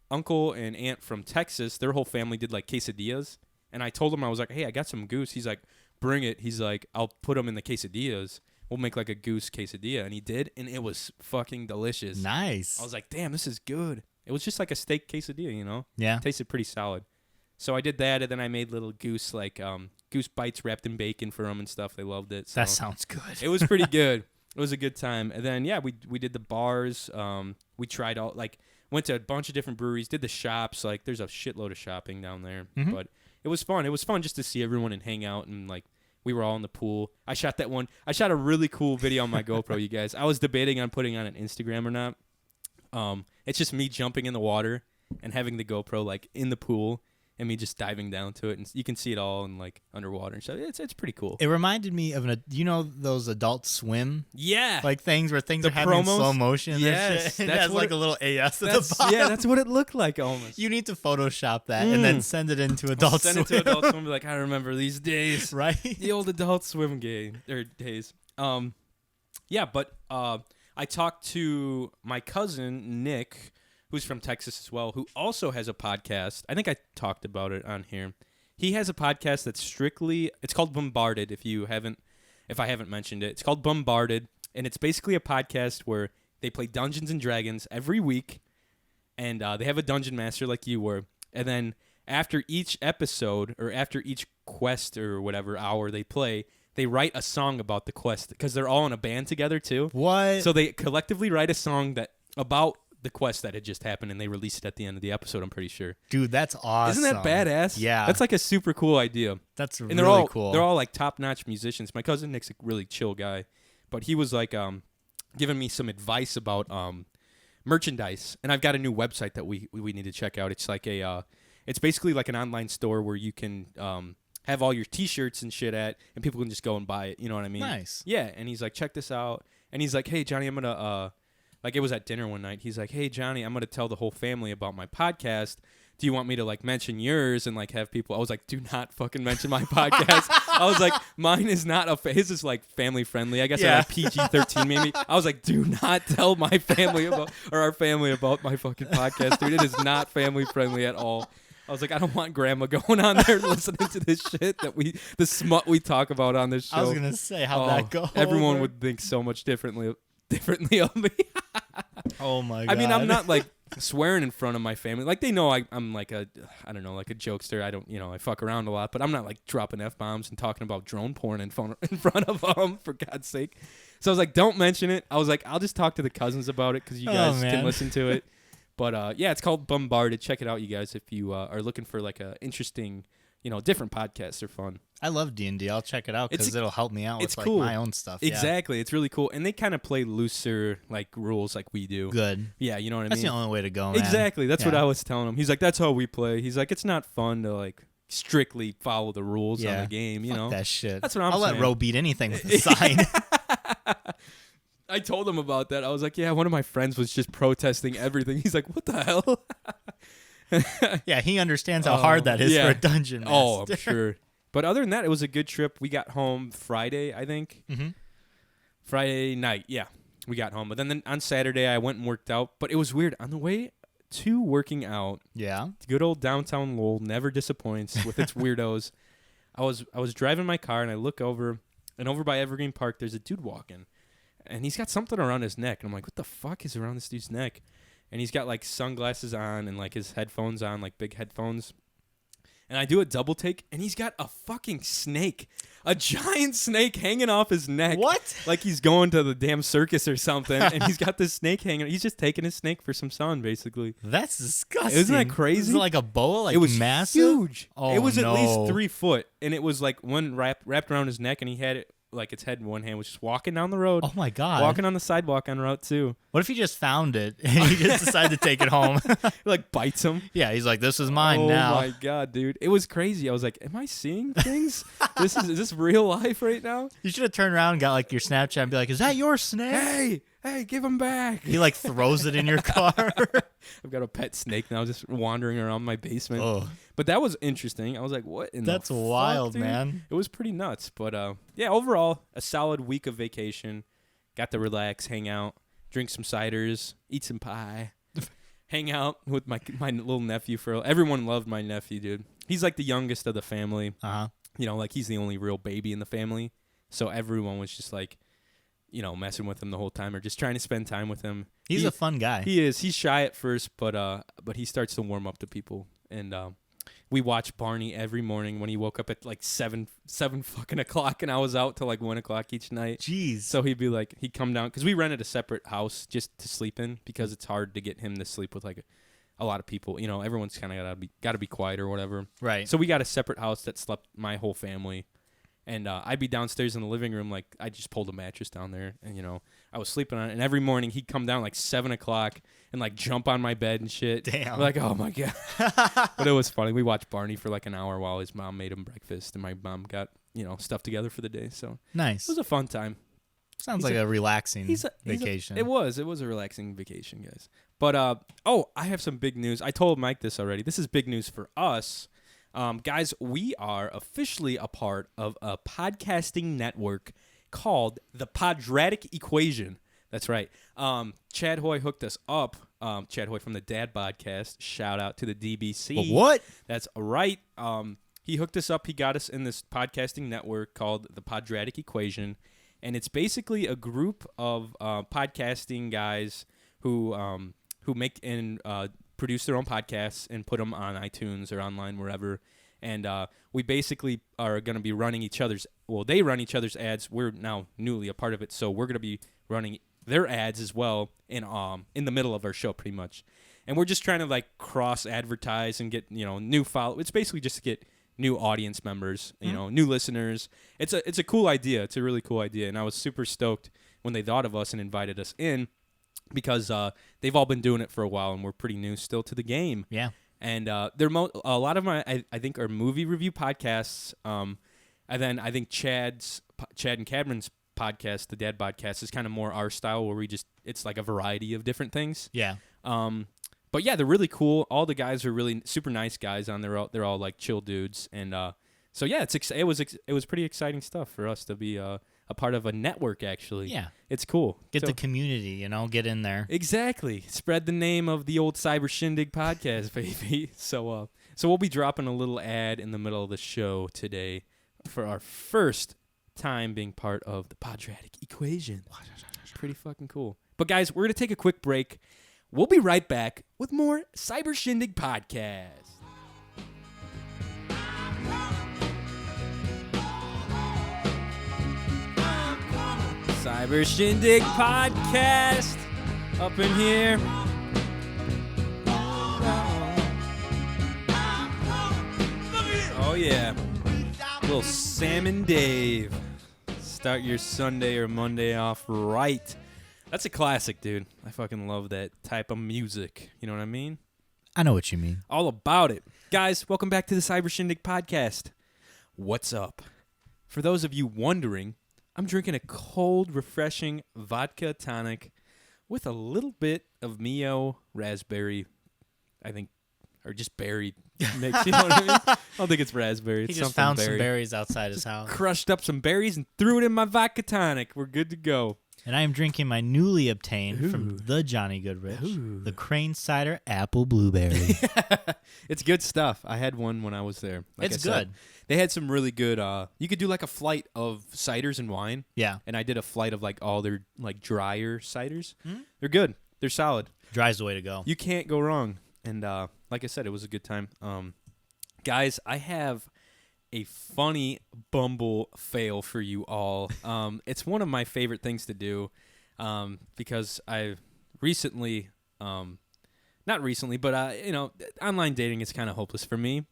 uncle and aunt from Texas, their whole family did like quesadillas, and I told him I was like, hey, I got some goose. He's like, bring it. He's like, I'll put them in the quesadillas. We'll make like a goose quesadilla, and he did, and it was fucking delicious. Nice. I was like, damn, this is good. It was just like a steak quesadilla, you know? Yeah. It tasted pretty solid. So I did that, and then I made little goose, like, goose bites wrapped in bacon for them and stuff. They loved it. So that sounds good. It was pretty good. It was a good time. And then, yeah, we did the bars. We tried went to a bunch of different breweries, did the shops. Like, there's a shitload of shopping down there. Mm-hmm. But it was fun. It was fun just to see everyone and hang out, and, like, we were all in the pool. I shot a really cool video on my GoPro, you guys. I was debating on putting on an Instagram or not. It's just me jumping in the water and having the GoPro like in the pool and me just diving down to it, and you can see it all in like underwater and stuff. It's pretty cool. It reminded me of those Adult Swim like things where things the are happening in promos? slow motion. Yes, and it has like a little AS at the bottom. Yeah, that's what it looked like almost. You need to Photoshop that and then send it into Adult Swim. Send it to Adult Swim. Be like, I remember these days, right? The old Adult Swim days. Yeah, but I talked to my cousin Nick, who's from Texas as well, who also has a podcast. I think I talked about it on here. He has a podcast that's it's called Bombarded. If I haven't mentioned it, it's called Bombarded, and it's basically a podcast where they play Dungeons and Dragons every week, and they have a dungeon master like you were, and then after each episode or after each quest or whatever hour they play, they write a song about the quest because they're all in a band together too. What? So they collectively write a song about the quest that had just happened, and they release it at the end of the episode, I'm pretty sure. Dude, that's awesome. Isn't that badass? Yeah. That's like a super cool idea. That's and really cool. They're all like top-notch musicians. My cousin Nick's a really chill guy, but he was like giving me some advice about merchandise, and I've got a new website that we need to check out. It's like it's basically like an online store where you can have all your T-shirts and shit at, and people can just go and buy it. You know what I mean? Nice. Yeah, and he's like, check this out. And he's like, hey, Johnny, I'm going to, like it was at dinner one night. He's like, hey, Johnny, I'm going to tell the whole family about my podcast. Do you want me to, like, mention yours and, like, have people? I was like, do not fucking mention my podcast. I was like, mine is not his is, like, family-friendly. I guess I like PG-13 maybe. I was like, do not tell my family about, or our family about my fucking podcast, dude. It is not family-friendly at all. I was like, I don't want grandma going on there listening to this shit the smut we talk about on this show. I was gonna say how'd that go. Everyone over? Would think so much differently of me. Oh my god. I mean, I'm not like swearing in front of my family. Like they know I'm like I don't know, like a jokester. I don't, I fuck around a lot, but I'm not like dropping F-bombs and talking about drone porn in front of them, for God's sake. So I was like, don't mention it. I was like, I'll just talk to the cousins about it because you guys can listen to it. But, yeah, it's called Bombarded. Check it out, you guys, if you are looking for, like, a interesting, different podcasts. They're fun. I love D&D. I'll check it out because it'll help me out with, like, cool. my own stuff. Exactly. Yeah. It's really cool. And they kind of play looser, like, rules like we do. Good. Yeah, you know what I mean? That's the only way to go, man. Exactly. That's what I was telling him. He's like, that's how we play. He's like, it's not fun to, like, strictly follow the rules on the game. You know that shit. That's what I'm I'll saying. let Ro beat anything with a sign. I told him about that. I was like, yeah, one of my friends was just protesting everything. He's like, what the hell? Yeah, he understands how hard that is for a dungeon master. Oh, I'm sure. But other than that, it was a good trip. We got home Friday, I think. Mm-hmm. Friday night, yeah. We got home. But then on Saturday, I went and worked out. But it was weird. On the way to working out, good old downtown Lowell never disappoints with its weirdos. I was driving my car, and I look over, and over by Evergreen Park, there's a dude walking. And he's got something around his neck. And I'm like, what the fuck is around this dude's neck? And he's got, like, sunglasses on and, like, his headphones on, like, big headphones. And I do a double take, and he's got a fucking snake. A giant snake hanging off his neck. What? Like he's going to the damn circus or something. And he's got this snake hanging. He's just taking his snake for some sun, basically. That's disgusting. Isn't that crazy? Is it like a boa? Like it was massive? Huge. Oh, it was no. at least 3 foot. And it was like one wrapped around his neck, and he had it like its head in one hand, was just walking down the road. Oh, my God. Walking on the sidewalk on Route 2. What if he just found it and he just decided to take it home? It, like, bites him. Yeah, he's like, this is mine now. Oh, my God, dude. It was crazy. I was like, am I seeing things? Is this real life right now? You should have turned around and got, like, your Snapchat and be like, is that your snake? Hey, give him back. He, like, throws it in your car. I've got a pet snake now just wandering around my basement. Oh. But that was interesting. I was like, what in That's the fuck, wild, dude? man. It was pretty nuts. But, yeah, overall, a solid week of vacation. Got to relax, hang out, drink some ciders, eat some pie, hang out with my little nephew. Everyone loved my nephew, dude. He's like the youngest of the family. Uh-huh. You know, like he's the only real baby in the family. So everyone was just like, you know, messing with him the whole time or just trying to spend time with him. He's a fun guy. He is. He's shy at first, but he starts to warm up to people. And we watch Barney every morning when he woke up at like 7 fucking o'clock, and I was out till like 1 o'clock each night. Jeez. So he'd be like, he'd come down because we rented a separate house just to sleep in because it's hard to get him to sleep with like a lot of people. You know, everyone's kind of got to be quiet or whatever. Right. So we got a separate house that slept my whole family. And I'd be downstairs in the living room, like I just pulled a mattress down there, and you know I was sleeping on it. And every morning he'd come down like 7 o'clock and like jump on my bed and shit. Damn. We're like, oh my God. But it was funny. We watched Barney for like an hour while his mom made him breakfast, and my mom got stuff together for the day. So nice. It was a fun time. Sounds like a relaxing vacation. It was a relaxing vacation, guys. But I have some big news. I told Mike this already. This is big news for us. Guys, we are officially a part of a podcasting network called The Podratic Equation. That's right. Chad Hoy hooked us up. Chad Hoy from the Dad Podcast. Shout out to the DBC. What? That's right. He hooked us up. He got us in this podcasting network called The Podratic Equation. And it's basically a group of podcasting guys who make and produce their own podcasts and put them on iTunes or online, wherever. And we basically are going to be running they run each other's ads. We're now newly a part of it, so we're going to be running their ads as well in the middle of our show, pretty much. And we're just trying to like cross advertise and get new follow. It's basically just to get new audience members, new listeners. It's a cool idea. It's a really cool idea, and I was super stoked when they thought of us and invited us in. Because they've all been doing it for a while, and we're pretty new still to the game. Yeah. And they're a lot of my, I think, are movie review podcasts. And then I think Chad and Cameron's podcast, the Dad Podcast, is kind of more our style, where it's like a variety of different things. Yeah. But yeah, they're really cool. All the guys are really super nice guys on. They're all like chill dudes, and so yeah, it was pretty exciting stuff for us to be a part of a network, actually. Yeah. It's cool. Get the community, get in there. Exactly. Spread the name of the old Cyber Shindig podcast, baby. So we'll be dropping a little ad in the middle of the show today for our first time being part of the Podratic Equation. Pretty fucking cool. But guys, we're going to take a quick break. We'll be right back with more Cyber Shindig podcast. Cyber Shindig podcast up in here. Oh yeah, little Sam and Dave. Start your Sunday or Monday off right. That's a classic, dude. I fucking love that type of music. You know what I mean? I know what you mean. All about it. Guys, welcome back to the Cyber Shindig podcast. What's up? For those of you wondering, I'm drinking a cold, refreshing vodka tonic with a little bit of Mio raspberry, I think, or just berry mix. You know what I mean? I don't think it's raspberry. It's He just found some berries outside his house. Crushed up some berries and threw it in my vodka tonic. We're good to go. And I am drinking my newly obtained from the Johnny Goodrich, the Crane Cider Apple Blueberry. It's good stuff. I had one when I was there. Like it's I said, good. They had some really good. You could do like a flight of ciders and wine. Yeah. And I did a flight of like all their like drier ciders. They're good. They're solid. Dry's the way to go. You can't go wrong. And like I said, it was a good time. Guys, I have a funny Bumble fail for you all. It's one of my favorite things to do because I've recently, not recently, but online dating is kind of hopeless for me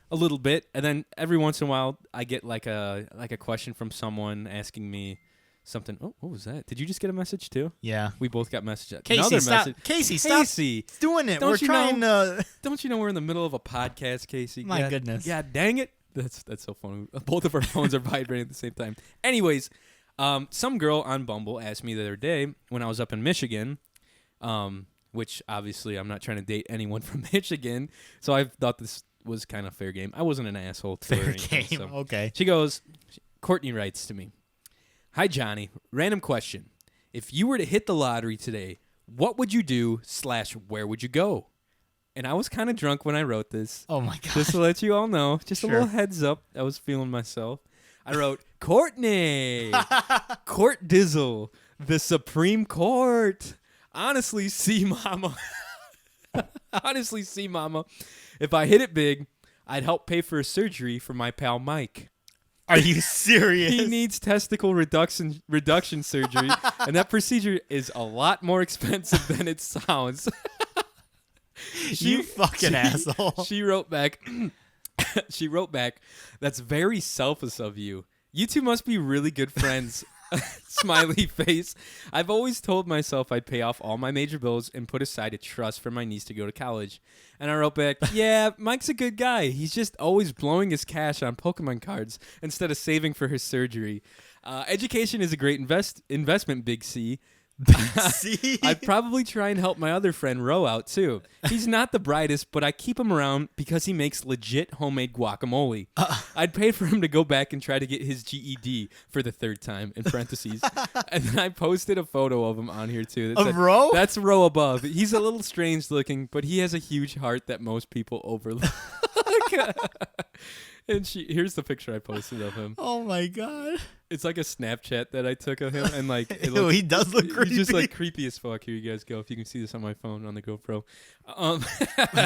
a little bit. And then every once in a while, I get like a question from someone asking me something. Oh, what was that? Did you just get a message too? Yeah. We both got messages. Casey, stop. Casey, stop doing it. We're trying to. Don't you know we're in the middle of a podcast, Casey? My goodness. God dang it. That's so funny. Both of our phones are vibrating at the same time. Anyways, some girl on Bumble asked me the other day when I was up in Michigan, which obviously I'm not trying to date anyone from Michigan, so I thought this was kind of fair game. I wasn't an asshole to her. Fair game. So. Okay. She goes, Courtney writes to me, "Hi, Johnny. Random question. If you were to hit the lottery today, what would you do / where would you go?" And I was kind of drunk when I wrote this. Oh, my God. Just to let you all know. Just Sure. a little heads up. I was feeling myself. I wrote, Courtney. Court Dizzle. The Supreme Court. Honestly, see, mama. Honestly, see, mama. If I hit it big, I'd help pay for a surgery for my pal Mike. Are you serious? He needs testicle reduction surgery, and that procedure is a lot more expensive than it sounds. You fucking asshole. She wrote back, that's very selfless of you. You two must be really good friends. Smiley face. I've always told myself I'd pay off all my major bills and put aside a trust for my niece to go to college. And I wrote back, yeah, Mike's a good guy. He's just always blowing his cash on Pokemon cards instead of saving for his surgery. Education is a great investment, Big C. See? I'd probably try and help my other friend Ro out too. He's not the brightest, but I keep him around because he makes legit homemade guacamole. I'd pay for him to go back and try to get his GED for the third time, in parentheses. And then I posted a photo of him on here too. Of Ro? That's Ro above. He's a little strange looking, but he has a huge heart that most people overlook. And here's the picture I posted of him. Oh, my God. It's like a Snapchat that I took of him, and like He does look creepy. He's just like creepy as fuck. Here you guys go. If you can see this on my phone on the GoPro. Oh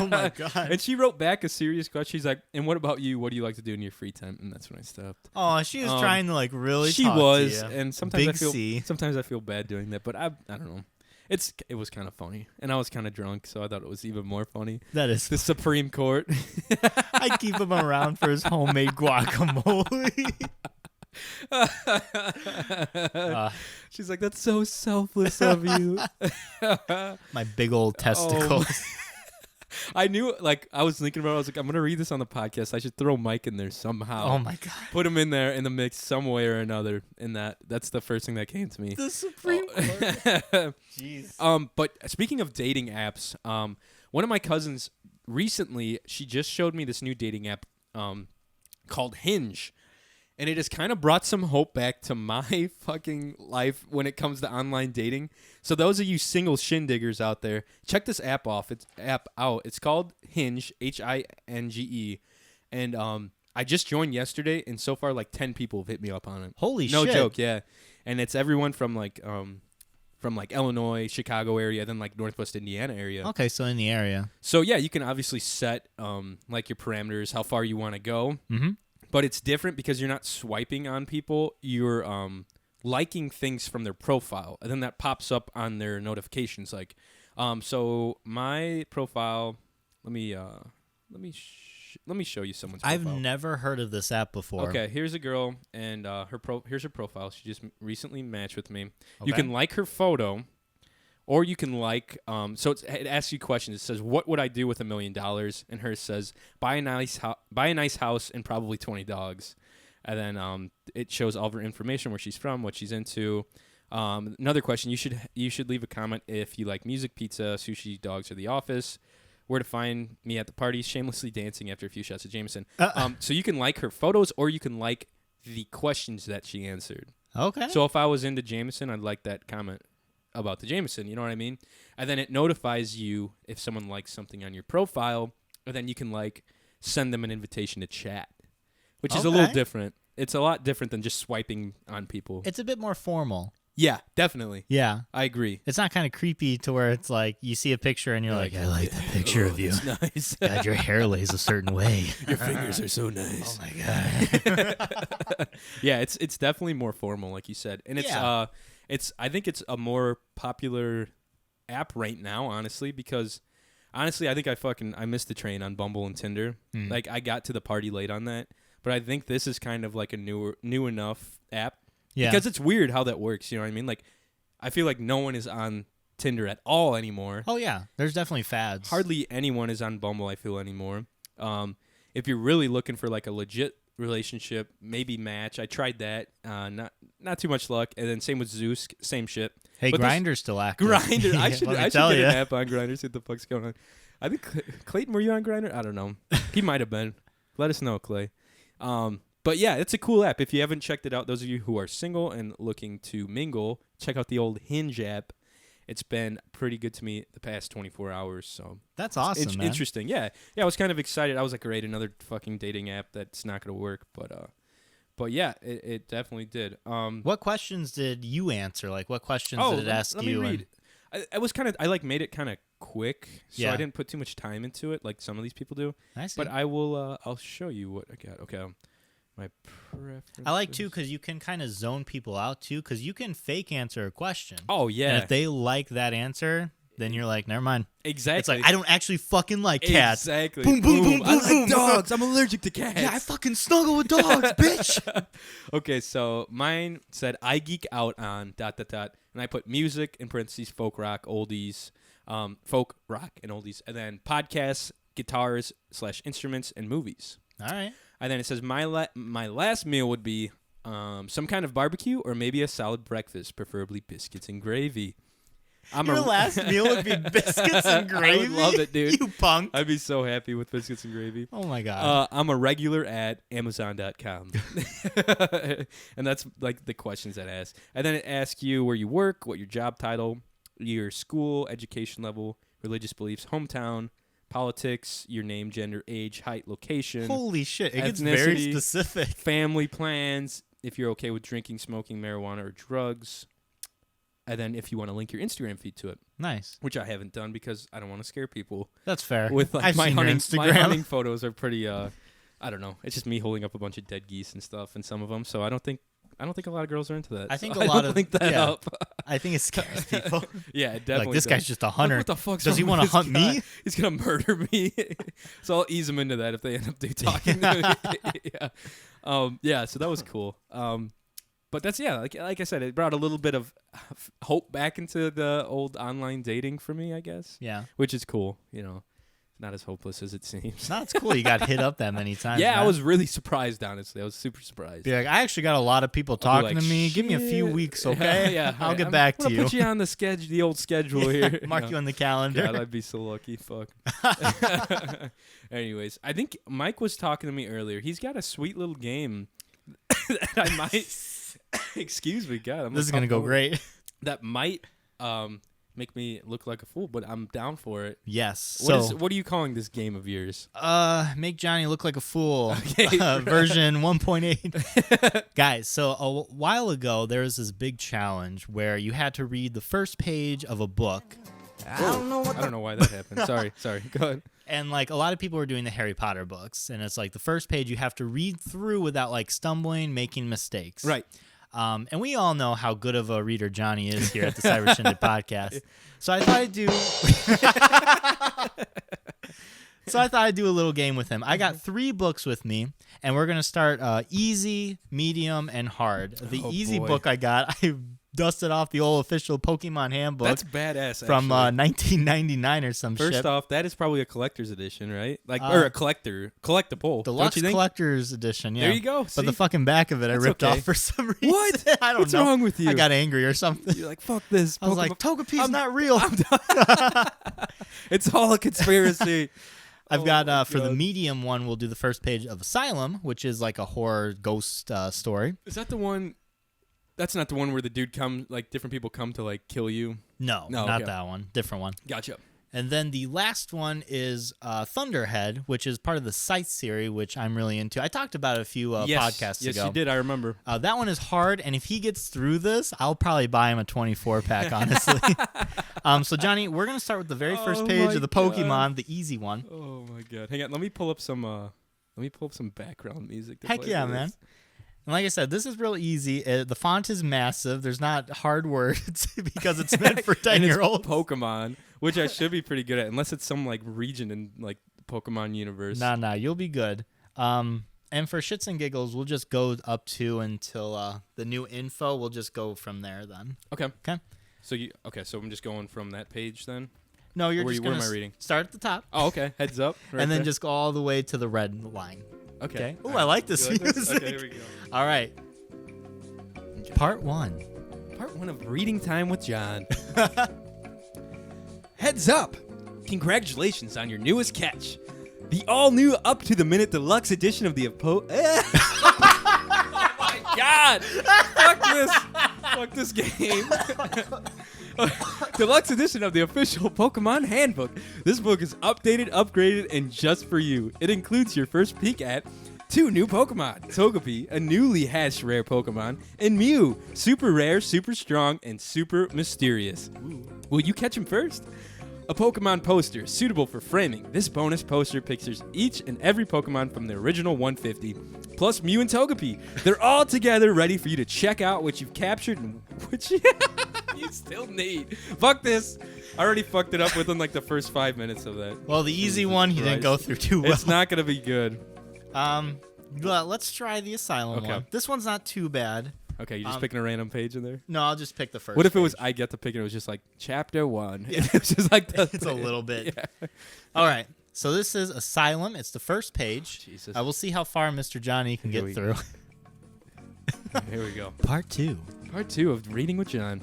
my God. And she wrote back a serious question. She's like, "And what about you? What do you like to do in your free time?" And that's when I stopped. Oh, she was trying to like really. She talk was, to you. and sometimes Big sometimes I feel bad doing that, but I don't know. It was kind of funny, and I was kind of drunk, so I thought it was even more funny. That is The Supreme Court. I keep him around for his homemade guacamole. She's like, "That's so selfless of you." My big old testicles. I knew, like, I was thinking about it. I was like, I'm going to read this on the podcast. I should throw Mike in there somehow. Oh, my God. Put him in there in the mix some way or another. And that's the first thing that came to me. The Supreme Court. Jeez. But speaking of dating apps, one of my cousins recently, she just showed me this new dating app called Hinge. And it has kind of brought some hope back to my fucking life when it comes to online dating. So those of you single shindiggers out there, check this app out. It's called Hinge, Hinge. And I just joined yesterday, and so far like 10 people have hit me up on it. Holy shit. No joke, yeah. And it's everyone from like Illinois, Chicago area, then like Northwest Indiana area. Okay, so in the area. So yeah, you can obviously set like your parameters, how far you want to go. Mm-hmm. But it's different because you're not swiping on people. You're liking things from their profile, and then that pops up on their notifications. Like, so my profile. Let me show you someone's profile. I've never heard of this app before. Okay, here's a girl, and here's her profile. She just recently matched with me. Okay. You can like her photo, Or you can so it asks you questions. It says, "What would I do with $1 million?" And hers says, "Buy a nice house and probably 20 dogs." And then it shows all of her information, where she's from, what she's into. Another question: you should leave a comment if you like music, pizza, sushi, dogs, or The Office. Where to find me at the party, shamelessly dancing after a few shots of Jameson. So you can like her photos, or you can like the questions that she answered. Okay. So if I was into Jameson, I'd like that comment about the Jameson, you know what I mean? And then it notifies you if someone likes something on your profile, and then you can send them an invitation to chat, which is a little different. It's a lot different than just swiping on people. It's a bit more formal. Yeah, definitely. Yeah. I agree. It's not kind of creepy to where it's like you see a picture and you're like, I like that picture of you. It's nice. God, your hair lays a certain way. Your fingers are so nice. Oh my God. Yeah, it's definitely more formal, like you said. And I think it's a more popular app right now, honestly, because honestly, I think I missed the train on Bumble and Tinder. Like I got to the party late on that, but I think this is kind of like a new enough app. Yeah. Because it's weird how that works, you know what I mean? Like I feel like no one is on Tinder at all anymore. Oh yeah, there's definitely fads. Hardly anyone is on Bumble, I feel, anymore. If you're really looking for like a legit relationship, maybe Match. I tried that. Not too much luck. And then same with Zeus, same shit. Hey, Grindr's still active. Grindr. I should get an app on Grindr, see what the fuck's going on. I think Clayton, were you on Grindr? I don't know. He might have been. Let us know, Clay. But yeah, it's a cool app. If you haven't checked it out, those of you who are single and looking to mingle, check out the old Hinge app. It's been pretty good to me the past 24 hours. So that's awesome, man. Interesting. Yeah. I was kind of excited. I was like, great, another fucking dating app that's not going to work. But yeah, it definitely did. What questions did you answer? Like, what questions did it ask let you? Me read. I was made it kind of quick, so I didn't put too much time into it, like some of these people do. I see. But I will. I'll show you what I got. Okay. My preferences. I like too because you can kind of zone people out too because you can fake answer a question. Oh yeah. And if they like that answer, then you're like, never mind. Exactly. It's like I don't actually fucking like cats. Exactly. Boom boom boom boom. I boom like dogs. I'm allergic to cats. Yeah, I fucking snuggle with dogs, bitch. Okay, so mine said I geek out on ... and I put music in parentheses, folk rock, oldies, folk rock and oldies, and then podcasts, guitars / instruments, and movies. All right. And then it says my last meal would be some kind of barbecue or maybe a solid breakfast, preferably biscuits and gravy. Your last meal would be biscuits and gravy? I would love it, dude. You punk. I'd be so happy with biscuits and gravy. Oh, my God. I'm a regular at Amazon.com. And that's like the questions that ask. And then it asks you where you work, what your job title, your school, education level, religious beliefs, hometown, politics, your name, gender, age, height, location. Holy shit. It gets very specific. Family plans, if you're okay with drinking, smoking, marijuana, or drugs. And then if you want to link your Instagram feed to it. Nice. Which I haven't done because I don't want to scare people. That's fair. With I've seen your Instagram. My hunting photos are pretty, I don't know. It's just me holding up a bunch of dead geese and stuff in some of them. So I don't think a lot of girls are into that. I think so a lot of link that up. I think it scares people. Yeah, it definitely. Like this guy's just a hunter. Like, what the fuck's Does he want to hunt me? He's gonna murder me. So I'll ease him into that if they end up talking to me. Yeah. So that was cool. But that's like I said, it brought a little bit of hope back into the old online dating for me, I guess. Yeah. Which is cool, Not as hopeless as it seems. No, it's cool. You got hit up that many times. Yeah, man. I was really surprised, honestly. I was super surprised. Be like, I actually got a lot of people talking to me. Give me a few weeks, okay? Yeah, I'll get back to you. Put you on the old schedule here. Mark you on the calendar. God, I'd be so lucky. Fuck. Anyways, I think Mike was talking to me earlier. He's got a sweet little game that I might. Excuse me, God. This is gonna go great. That might make me look like a fool, but I'm down for it. Yes. What are you calling this game of yours? Make Johnny look like a fool. Okay. Version 1.8. Guys, so a while ago there was this big challenge where you had to read the first page of a book. I don't know why that happened. Sorry. Go ahead. And like a lot of people were doing the Harry Potter books, and it's like the first page you have to read through without like stumbling, making mistakes. Right. And we all know how good of a reader Johnny is here at the Cyber Shindig podcast. So I thought I'd do a little game with him. I got 3 books with me, and we're going to start easy, medium, and hard. The easy book I got, I dusted off the old official Pokemon handbook. That's badass. From 1999 or some shit. First off, that is probably a collector's edition, right? Like, or a collectible. Deluxe don't you think? Collector's edition, yeah. There you go. But the fucking back of it, I ripped off for some reason. What? I don't know. What's wrong with you? I got angry or something. You're like, fuck this. I was like, Togepi's not real. It's all a conspiracy. I've got, for the medium one, we'll do the first page of Asylum, which is like a horror ghost story. Is that the one? That's not the one where the dude comes, like, different people come to, like, kill you? No, not that one. Different one. Gotcha. And then the last one is Thunderhead, which is part of the Scythe series, which I'm really into. I talked about it a few podcasts ago. Yes, you did. I remember. That one is hard, and if he gets through this, I'll probably buy him a 24-pack, honestly. So, Johnny, we're going to start with the very first page of the Pokemon, the easy one. Oh, my God. Hang on. Let me pull up some background music. Heck yeah, man. And like I said, this is real easy. The font is massive. There's not hard words because it's meant for 10-year-olds. Pokemon, which I should be pretty good at, unless it's some like region in like Pokemon universe. Nah, you'll be good. And for shits and giggles, we'll just go up to until the new info. We'll just go from there then. Okay. So so I'm just going from that page then. No, you're just where going am I reading? Start at the top. Oh, okay. Heads up. Right and then just go all the way to the red line. Okay. Oh, I like this music. Okay, here we go. All right. Part 1. Part 1 of Reading Time with John. Heads up! Congratulations on your newest catch. The all-new up-to-the-minute deluxe edition of the Oh my God! Fuck this game. Deluxe edition of the official Pokemon Handbook. This book is updated, upgraded, and just for you. It includes your first peek at 2 new Pokemon, Togepi, a newly hatched rare Pokemon, and Mew, super rare, super strong, and super mysterious. Ooh. Will you catch him first? A Pokemon poster suitable for framing. This bonus poster pictures each and every Pokemon from the original 150, plus Mew and Togepi. They're all together ready for you to check out what you've captured and which you still need. Fuck this. I already fucked it up within like the first 5 minutes of that. Well, the easy one, you didn't go through too well. It's not going to be good. Let's try the Asylum one. This one's not too bad. Okay, you're just picking a random page in there? No, I'll just pick the first What if it page. was I get to pick it? It was just like chapter 1. Yeah. It was just like it's a little bit. Yeah. All right. So this is Asylum. It's the first page. Jesus. We'll see how far Mr. Johnny can get through. Here we go. Part 2. Part 2 of Reading with John.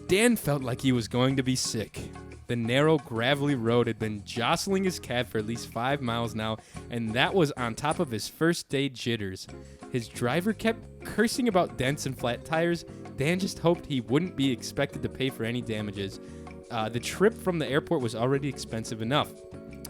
Dan felt like he was going to be sick. The narrow, gravelly road had been jostling his cab for at least 5 miles now, and that was on top of his first day jitters. His driver kept cursing about dents and flat tires. Dan just hoped he wouldn't be expected to pay for any damages. The trip from the airport was already expensive enough.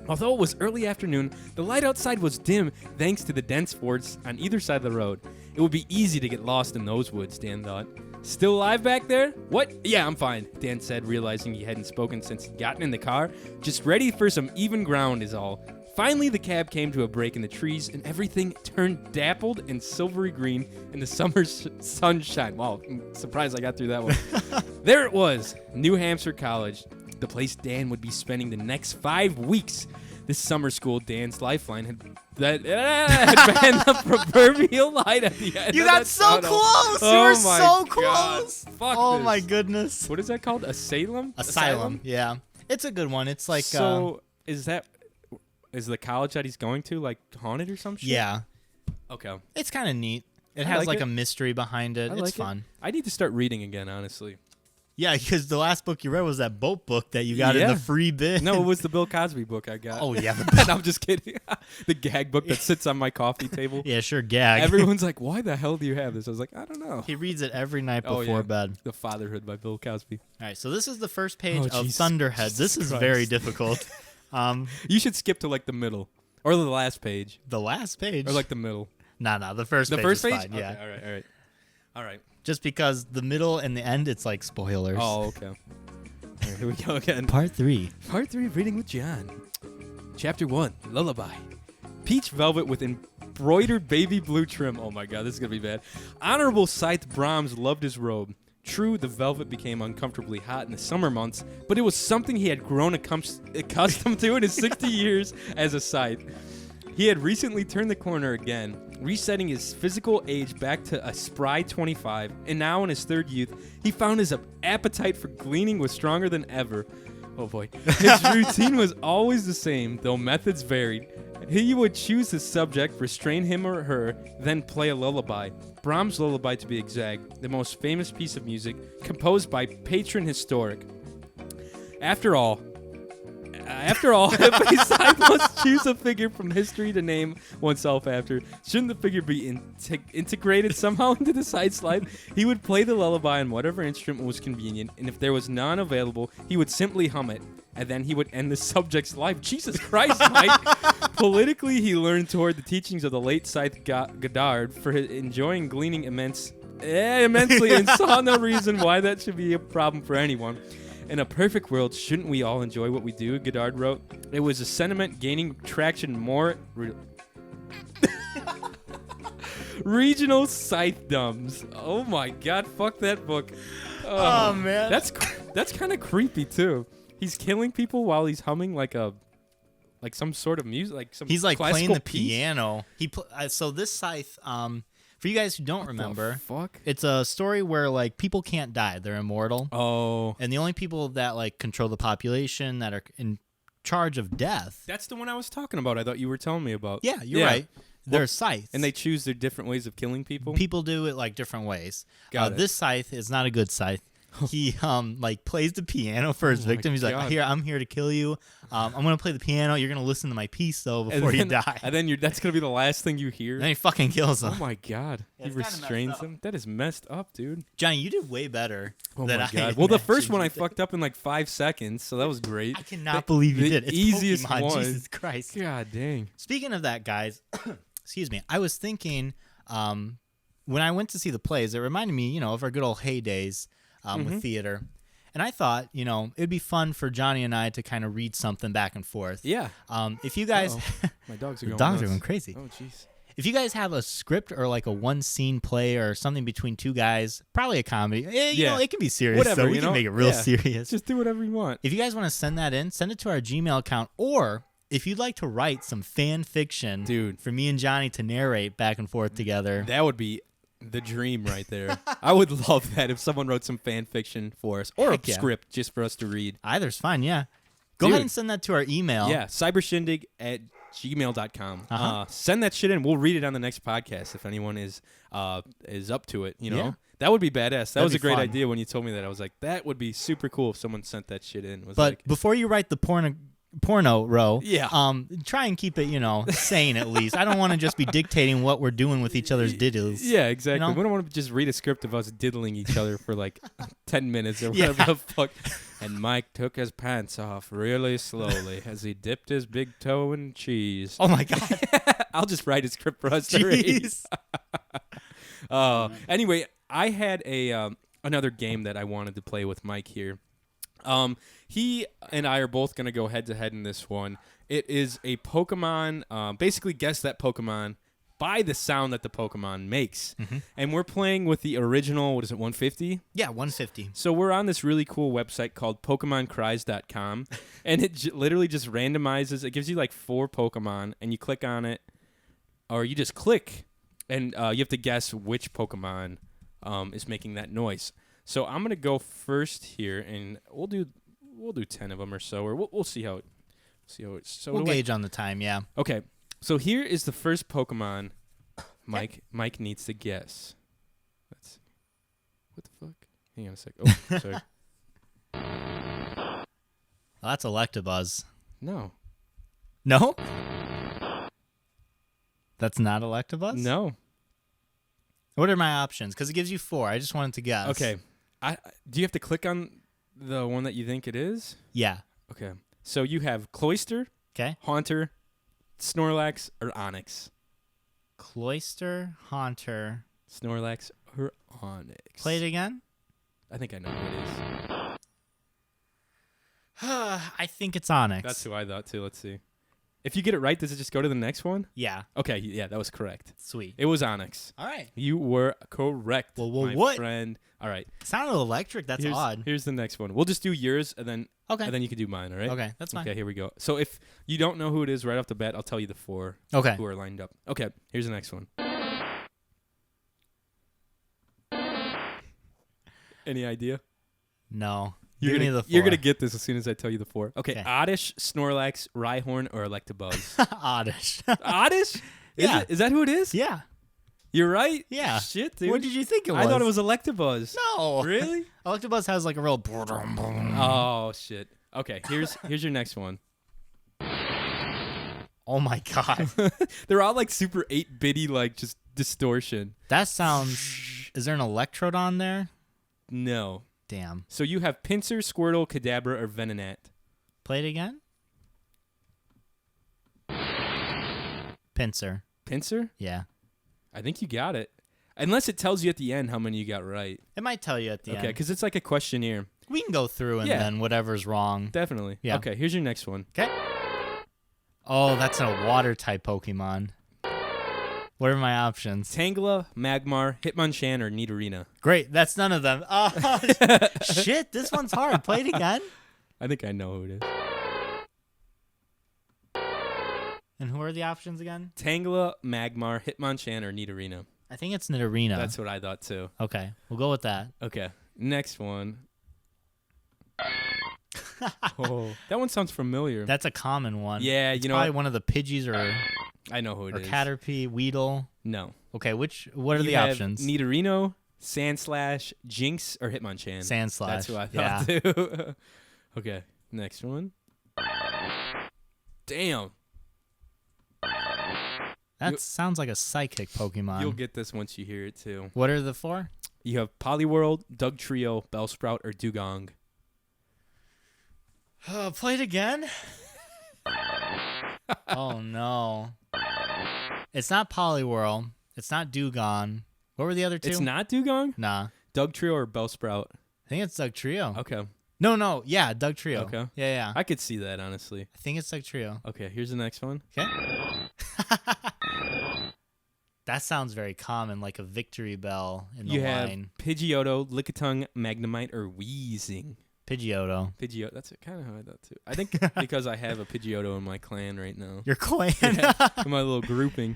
Although it was early afternoon, the light outside was dim thanks to the dense forests on either side of the road. It would be easy to get lost in those woods, Dan thought. Still alive back there? What? Yeah, I'm fine, Dan said, realizing he hadn't spoken since he'd gotten in the car. Just ready for some even ground is all. Finally, the cab came to a break in the trees, and everything turned dappled and silvery green in the summer sunshine. Wow, I'm surprised I got through that one. There it was, New Hampshire College, the place Dan would be spending the next 5 weeks. This summer school, Dan's lifeline had been the proverbial light at the end. You got so close. You were so close. Fuck oh this. My goodness. What is that called? Asylum? Yeah. It's a good one. It's like so. Is the college that he's going to like haunted or some shit? Yeah. Okay. It's kind of neat. It has like a mystery behind it. It's fun. I need to start reading again, honestly. Yeah, because the last book you read was that boat book that you got in the free bin. No, it was the Bill Cosby book I got. Oh, yeah. No, I'm just kidding. The gag book that sits on my coffee table. Yeah, sure, gag. Everyone's like, why the hell do you have this? I was like, I don't know. He reads it every night before bed. The Fatherhood by Bill Cosby. All right, so this is the first page of Thunderhead. This is very difficult. You should skip to like the middle. Or the last page. The last page? Or like the middle. Nah, the first page is fine. Okay, yeah. All right. Just because the middle and the end, it's like spoilers. Oh, okay. Right, here we go again. Part 3. Part 3 of Reading with John. Chapter 1, Lullaby. Peach velvet with embroidered baby blue trim. Oh my God, this is going to be bad. Honorable Scythe Brahms loved his robe. True, the velvet became uncomfortably hot in the summer months, but it was something he had grown accustomed to in his 60 years as a Scythe. He had recently turned the corner again. resetting his physical age back to a spry 25, and now in his third youth, he found his appetite for gleaning was stronger than ever. Oh boy. His routine was always the same, though methods varied. He would choose his subject, restrain him or her, then play a lullaby. Brahms' lullaby, to be exact, the most famous piece of music, composed by patron historic. After all, if a side must choose a figure from history to name oneself after, shouldn't the figure be integrated somehow into the side's life? He would play the lullaby on whatever instrument was convenient, and if there was none available, he would simply hum it, and then he would end the subject's life. Jesus Christ, Mike! Politically, he learned toward the teachings of the late Scythe Goddard for his enjoying gleaning immensely and saw no reason why that should be a problem for anyone. In a perfect world, shouldn't we all enjoy what we do? Goddard wrote. It was a sentiment gaining traction more regional scythedoms. Oh my God! Fuck that book. Oh man, that's kind of creepy too. He's killing people while he's humming like some sort of music, like some. He's like playing the piece. piano. So this scythe. For you guys who don't remember, fuck? It's a story where like people can't die; they're immortal. Oh, and the only people that like control the population that are in charge of death. That's the one I was talking about. I thought you were telling me about. Yeah, you're right. They're scythes, and they choose their different ways of killing people. People do it like different ways. Got it. This scythe is not a good scythe. He like plays the piano for his victim. He's like, I'm here to kill you. I'm gonna play the piano. You're gonna listen to my piece though before you die. And then that's gonna be the last thing you hear. And then he fucking kills him. Oh my God! Yeah, he restrains him. That is messed up, dude. Johnny, you did way better. Oh than my God! I Well, the first one I fucked up in like 5 seconds, so that was great. I cannot believe you did. It's easiest Pokemon. one. Jesus Christ! God dang. Speaking of that, guys, excuse me. I was thinking, when I went to see the plays, it reminded me, of our good old heydays with theater. And I thought, it'd be fun for Johnny and I to kind of read something back and forth. Yeah. If you guys, my dogs are the going. dogs nuts. are going crazy. Oh jeez. If you guys have a script or like a one scene play or something between two guys, probably a comedy. You know, it can be serious. Whatever. So we can make it real serious. Just do whatever you want. If you guys want to send that in, send it to our Gmail account, or if you'd like to write some fan fiction, dude, for me and Johnny to narrate back and forth together, that would be the dream right there. I would love that if someone wrote some fan fiction for us or a script just for us to read. Either's fine, yeah. Go ahead and send that to our email. Yeah, cybershindig@gmail.com. Send that shit in. We'll read it on the next podcast if anyone is up to it, Yeah. That would be badass. That was a great fun. idea when you told me that. I was like, that would be super cool if someone sent that shit in. But before you write the porno row, try and keep it, sane at least. I don't want to just be dictating what we're doing with each other's diddles. Yeah, exactly. We don't want to just read a script of us diddling each other for like 10 minutes or whatever the fuck. And Mike took his pants off really slowly as he dipped his big toe in cheese. Oh my God. I'll just write a script for us to read. Anyway, I had another game that I wanted to play with Mike here. He and I are both going to go head-to-head in this one. It is a Pokemon, basically guess that Pokemon by the sound that the Pokemon makes. Mm-hmm. And we're playing with the original, 150? Yeah, 150. So we're on this really cool website called PokemonCries.com, and it literally just randomizes. It gives you like 4 Pokemon, and you click on it, or you just click, and you have to guess which Pokemon is making that noise. So I'm gonna go first here, and we'll do 10 of them or so, or we'll see how it. So we'll gauge on the time, yeah. Okay, so here is the first Pokemon. Mike needs to guess. Let's see. What the fuck? Hang on a sec. Oh, sorry. Well, that's Electabuzz. No. No? That's not Electabuzz? No. What are my options? Because it gives you 4. I just wanted to guess. Okay. Do you have to click on the one that you think it is? Yeah. Okay. So you have Cloyster, Haunter, Snorlax, or Onix. Cloyster, Haunter, Snorlax, or Onix. Play it again? I think I know who it is. I think it's Onix. That's who I thought too. Let's see. If you get it right, does it just go to the next one? Yeah. Okay, yeah, that was correct. Sweet. It was Onix. All right. You were correct, my what? friend. All right. Sounded electric. That's odd. Here's the next one. We'll just do yours, and then you can do mine, all right? Okay, that's fine. Okay, here we go. So if you don't know who it is right off the bat, I'll tell you the 4 who are lined up. Okay, here's the next one. Any idea? No. You're Give me gonna, the 4. you're gonna get this as soon as I tell you the 4. Okay, Okay. Oddish, Snorlax, Rhyhorn, or Electabuzz? Oddish. Oddish? Yeah. Is that who it is? Yeah. You're right? Yeah. Shit, dude. What did you think it was? I thought it was Electabuzz. No. Really? Electabuzz has like a real. Oh, shit. Okay, here's your next one. Oh my god. They're all like super 8-bitty, like just distortion. That sounds. Is there an Electrode on there? No. Damn. So you have Pinsir, Squirtle, Kadabra, or Venonat. Play it again. Pinsir. Pinsir? Yeah. I think you got it. Unless it tells you at the end how many you got right. It might tell you at the Okay, end. because it's like a questionnaire. We can go through and Yeah. then whatever's wrong. Definitely. Yeah. Okay, here's your next one. Okay. Oh, that's a water type Pokemon. What are my options? Tangela, Magmar, Hitmonchan, or Nidorina. Great. That's none of them. Shit, this one's hard. Play it again. I think I know who it is. And who are the options again? Tangela, Magmar, Hitmonchan, or Nidorina. I think it's Nidorina. That's what I thought too. Okay, we'll go with that. Okay, next one. Oh, that one sounds familiar. That's a common one. Yeah, it's you know probably what? one of the Pidgeys or I know who it is. Caterpie, Weedle. No. Okay, what are You the have options? Nidorino, Sandslash, Jinx, or Hitmonchan. Sandslash. That's who I thought too. Okay, next one. Damn. That sounds like a psychic Pokemon. You'll get this once you hear it too. What are the 4? You have Poliwhirl, Dugtrio, Bellsprout, or Dugong. Play it again. Oh no. It's not Poliwhirl. It's not Dugong. What were the other 2? It's not Dugong? Nah. Dugtrio or Bellsprout? I think it's Dugtrio. Okay. No. Yeah, Dugtrio. Okay. Yeah. I could see that, honestly. I think it's Dugtrio. Okay, here's the next one. Okay. That sounds very common, like a victory bell in the You have line. Pidgeotto, Lickitung, Magnemite, or Weezing. Pidgeotto. Pidgeotto. That's kind of how I thought too. I think because I have a Pidgeotto in my clan right now. Your clan. Yeah, in my little grouping.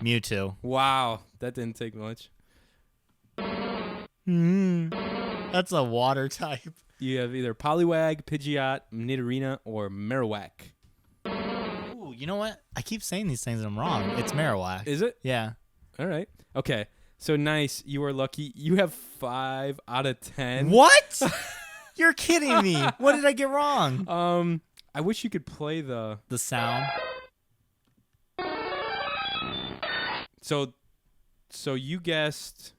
Mewtwo. Wow, that didn't take much. That's a water type. You have either Poliwag, Pidgeot, Nidorina, or Marowak. Ooh, you know what? I keep saying these things and I'm wrong. It's Marowak. Is it? Yeah. All right. Okay. So nice. You are lucky. You have 5 out of 10. What? You're kidding me. What did I get wrong? I wish you could play the sound. So you guessed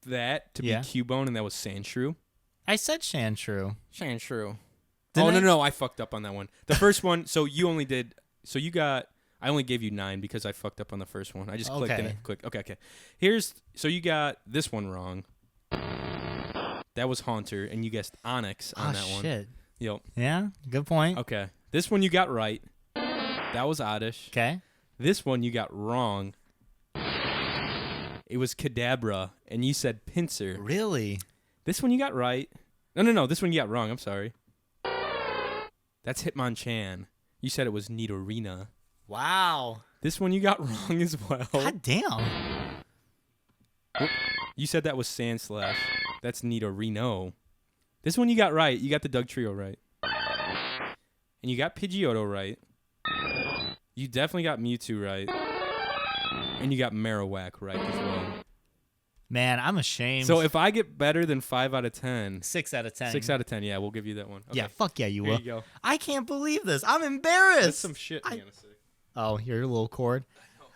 that to be Cubone, and that was Sandshrew. I said Sandshrew. Sandshrew. Didn't I? No, I fucked up on that one. The first one, so you only did, so you got, I only gave you 9 because I fucked up on the first one. I just clicked in it. Okay. So you got this one wrong. That was Haunter, and you guessed Onyx on that one. Shit. Yep. Yeah, good point. Okay. This one you got right. That was Oddish. Okay. This one you got wrong. It was Kadabra, and you said Pinsir. Really? This one you got right. No. This one you got wrong. I'm sorry. That's Hitmonchan. You said it was Nidorina. Wow. This one you got wrong as well. God damn. You said that was Sandslash. That's Nidorino. This one you got right. You got the Dugtrio right. And you got Pidgeotto right. You definitely got Mewtwo right. And you got Marowak right as well. Man, I'm ashamed. So if I get better than 5 out of 10. 6 out of 10. 6 out of 10, yeah, we'll give you that one. Okay. Yeah, fuck yeah, you Here will. you go. I can't believe this. I'm embarrassed. That's some shit, honestly. Oh, your little cord.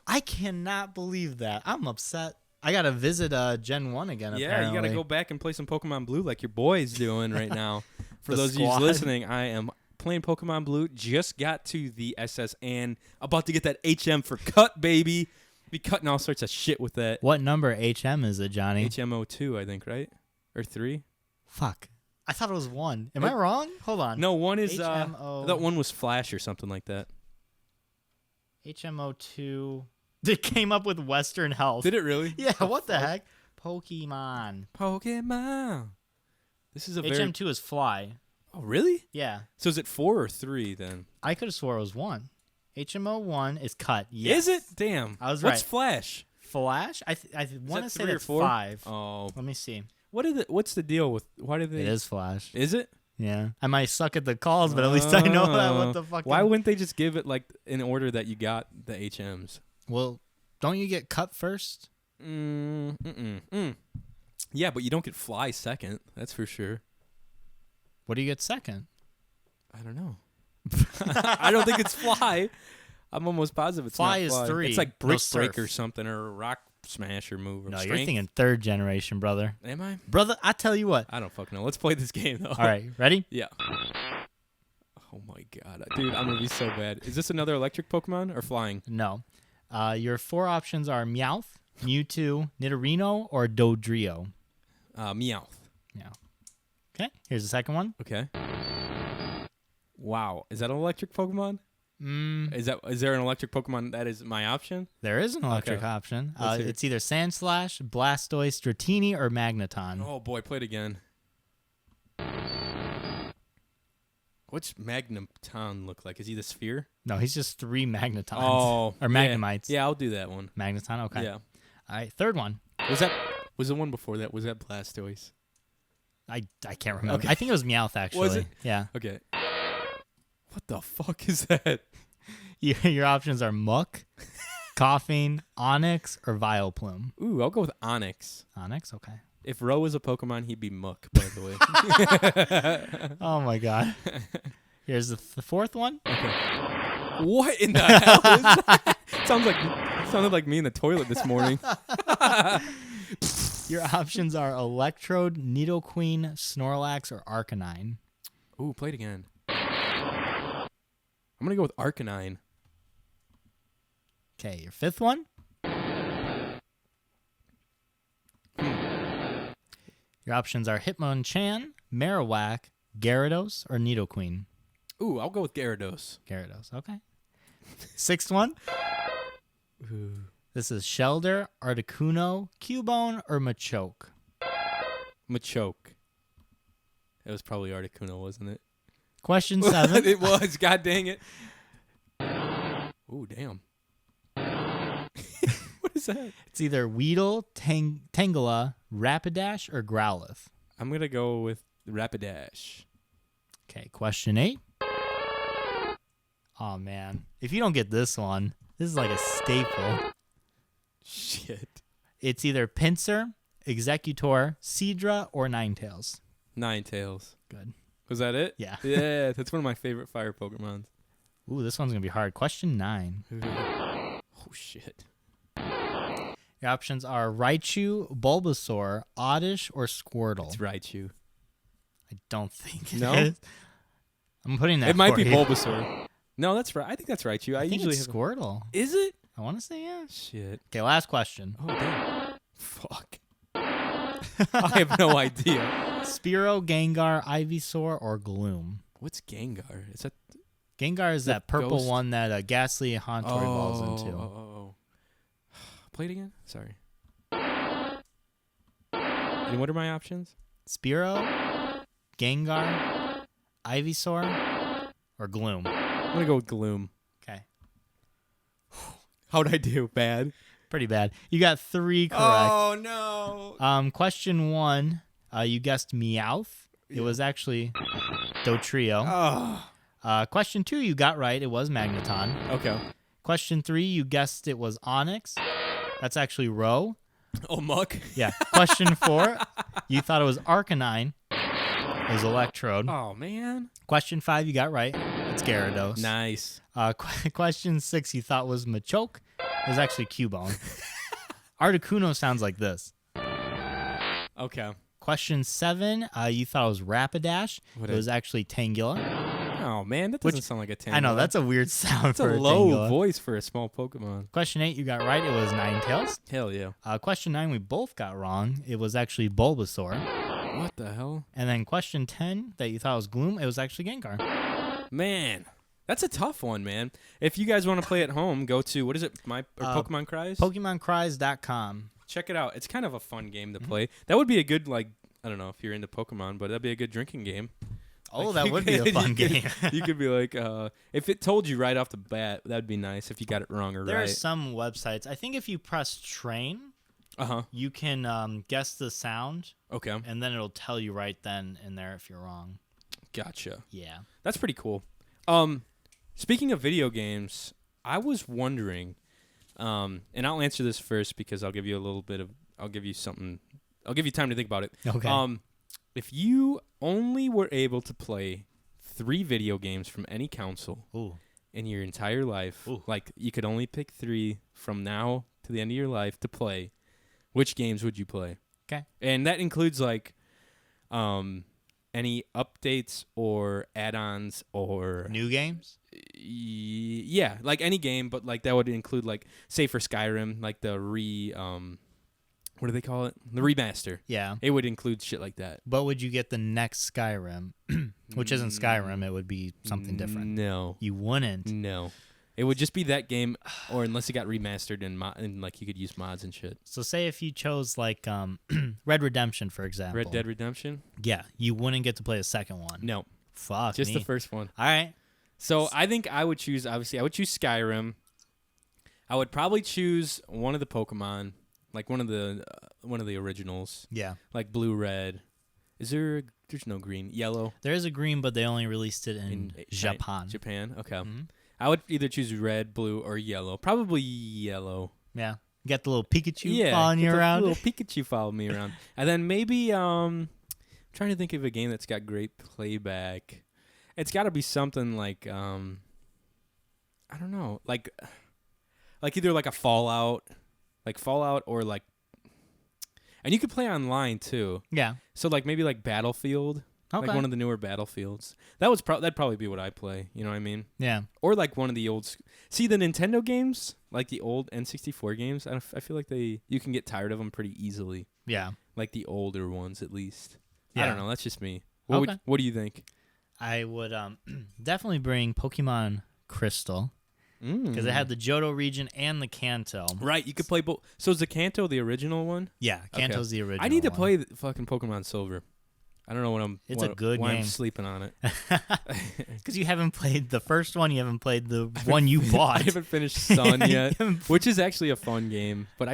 I cannot believe that. I'm upset. I got to visit Gen 1 again, Yeah, apparently. you got to go back and play some Pokemon Blue like your boy's doing right now. For The those of you squad. listening, I am playing Pokemon Blue. Just got to the SS and about to get that HM for cut, baby. Be cutting all sorts of shit with that. What number HM is it, Johnny? HMO2, I think, right? Or 3? Fuck. I thought it was 1. Am I wrong? Hold on. No, 1 is, HMO. that one was Flash or something like that. HMO2. It came up with Western Health. Did it really? Yeah, what the heck? Pokemon. Pokemon. This is a very... HM2 is Fly. Oh, really? Yeah. So is it 4 or 3 then? I could have swore it was 1. HMO1 is Cut. Yes. Is it? Damn. I was What's right. Flash? Flash? I want to say 3 or that's 4? 5. Oh. Let me see. What's the deal with why do they? It is Flash. Is it? Yeah. I might suck at the calls, but at least I know that what the fuck. Why wouldn't they just give it like in order that you got the HMs? Well, don't you get cut first? Yeah, but you don't get fly second. That's for sure. What do you get second? I don't know. I don't think it's fly. I'm almost positive it's Fly not is fly. 3. It's like No, brick surf. break or something, or rock smash or move. Or No, strength. you're thinking 3rd generation, brother. Am I? Brother, I tell you what. I don't fucking know. Let's play this game though. All right, ready? Yeah. Oh my god, dude, I'm gonna be so bad. Is this another electric Pokemon or flying? No. Your 4 options are Meowth, Mewtwo, Nidorino, or Dodrio. Meowth. Yeah. Okay, here's the second one. Okay. Wow, is that an electric Pokemon? Is there an electric Pokemon that is my option? There is an electric option. Let's hear it. It's either Sandslash, Blastoise, Dratini, or Magneton. Oh boy, play it again. What's Magneton look like? Is he the sphere? No, he's just 3 Magnetons. Oh, or Magnemites. Yeah, I'll do that one. Magneton, okay. Yeah. All right, third one. Was the one before that? Was that Blastoise? I can't remember. Okay. I think it was Meowth, actually. Was it? Yeah. Okay. What the fuck is that? Your options are Muck, Coughing, Onyx, or Vileplume. Ooh, I'll go with Onyx. Onyx, okay. If Ro was a Pokemon, he'd be Muck, by the way. Oh, my God. Here's the fourth one. Okay. What in the hell is that? Sounded like me in the toilet this morning. Your options are Electrode, Nidoqueen, Snorlax, or Arcanine. Ooh, play it again. I'm going to go with Arcanine. Okay, your fifth one. Your options are Hitmonchan, Marowak, Gyarados, or Nidoqueen. Ooh, I'll go with Gyarados. Gyarados, okay. Sixth one. Ooh. This is Shelder, Articuno, Cubone, or Machoke. Machoke. It was probably Articuno, wasn't it? Question 7. It was. God dang it. Ooh, damn. What is that? It's either Weedle, Tangela, Rapidash, or Growlithe. I'm going to go with Rapidash. Okay, question 8. Oh, man. If you don't get this one, this is like a staple. Shit. It's either Pinsir, Executor, Seadra, or Ninetales. Ninetales. Good. Was that it? Yeah. Yeah, that's one of my favorite fire Pokemons. Ooh, this one's going to be hard. Question 9. Oh, shit. Your options are Raichu, Bulbasaur, Oddish, or Squirtle. It's Raichu. I don't think it No? is. I'm putting that It might for be you. Bulbasaur. No, that's right. I think that's Raichu. I think usually it's have... Squirtle. Is it? I want to say yeah. Shit. Okay, last question. Oh, damn. Fuck. I have no idea. Spearow, Gengar, Ivysaur, or Gloom. What's Gengar? Is that... Gengar is The that purple ghost? one that Ghastly Haunter evolves into. Oh. Play it again? Sorry. And what are my options? Spearow, Gengar, Ivysaur, or Gloom. I'm going to go with Gloom. Okay. How'd I do? Bad? Pretty bad. You got 3 correct. Oh, no. Question 1, you guessed Meowth. It was actually Dotrio. Oh. Question 2, you got right. It was Magneton. Okay. Question 3, you guessed it was Onyx. That's actually Ro. Oh, Muck? Yeah. Question 4, you thought it was Arcanine. It was Electrode. Oh, man. Question 5, you got right. It's Gyarados. Nice. Question 6, you thought was Machoke. It was actually Cubone. Articuno sounds like this. Okay. Question 7, you thought it was Rapidash. What It was actually Tangela. Oh, man. That doesn't sound like a Tangela. I know, that's a weird sound That's for a a low Tangela. voice for a small Pokemon. Question 8, you got right. It was Ninetales. Hell yeah. Question 9, we both got wrong. It was actually Bulbasaur. What the hell? And then question 10, that you thought was Gloom, it was actually Gengar. Man. That's a tough one, man. If you guys want to play at home, go to, what is it, Pokemon Cries? PokemonCries.com. Check it out. It's kind of a fun game to play. That would be a good, like, I don't know if you're into Pokemon, but that'd be a good drinking game. Oh, Like, that would be a fun game. You could be like, if it told you right off the bat, that'd be nice if you got it wrong or There right. are some websites. I think if you press train, you can guess the sound. Okay. And then it'll tell you right then and there if you're wrong. Gotcha. Yeah. That's pretty cool. Speaking of video games, I was wondering, and I'll answer this first because I'll give you time to think about it. Okay. If you only were able to play 3 video games from any console in your entire life, like you could only pick 3 from now to the end of your life to play, which games would you play? Okay. And that includes like any updates or add-ons or new games? Yeah, like any game, but like that would include like, say for Skyrim, like the what do they call it? The remaster. Yeah. It would include shit like that. But would you get the next Skyrim, which isn't Skyrim? It would be something different. No. You wouldn't. No. It would just be that game, or unless it got remastered and like you could use mods and shit. So say if you chose like Red Redemption, for example. Red Dead Redemption? Yeah, you wouldn't get to play the second one. No. Fuck Just me. the first one. All right. So I think I would choose Skyrim. I would probably choose one of the Pokemon, like one of the originals. Yeah. Like blue, red. There's no green. Yellow. There is a green, but they only released it in Japan. Japan, okay. Mm-hmm. I would either choose red, blue, or yellow. Probably yellow. Yeah. You got the little Pikachu following you around. Little Pikachu following me around. And then maybe I'm trying to think of a game that's got great playback. It's got to be something like I don't know, like either like a Fallout or like, and you could play online too. Yeah. So like maybe like Battlefield, Okay. like one of the newer Battlefields. That'd probably be what I play. You know what I mean? Yeah. Or like one of the old. See the Nintendo games, like the old N64 games. I feel like you can get tired of them pretty easily. Yeah. Like the older ones, at least. Yeah. I don't know. That's just me. Okay. What do you think? I would definitely bring Pokemon Crystal because it had the Johto region and the Kanto. Right, you could play both. So is the Kanto the original one? Yeah, Kanto's the original. I need to one. play the fucking Pokemon Silver. I don't know what I'm. It's a good why game. I'm sleeping on it. Because you haven't played the first one, you haven't played the one you bought. I haven't finished Sun yet, You which is actually a fun game. But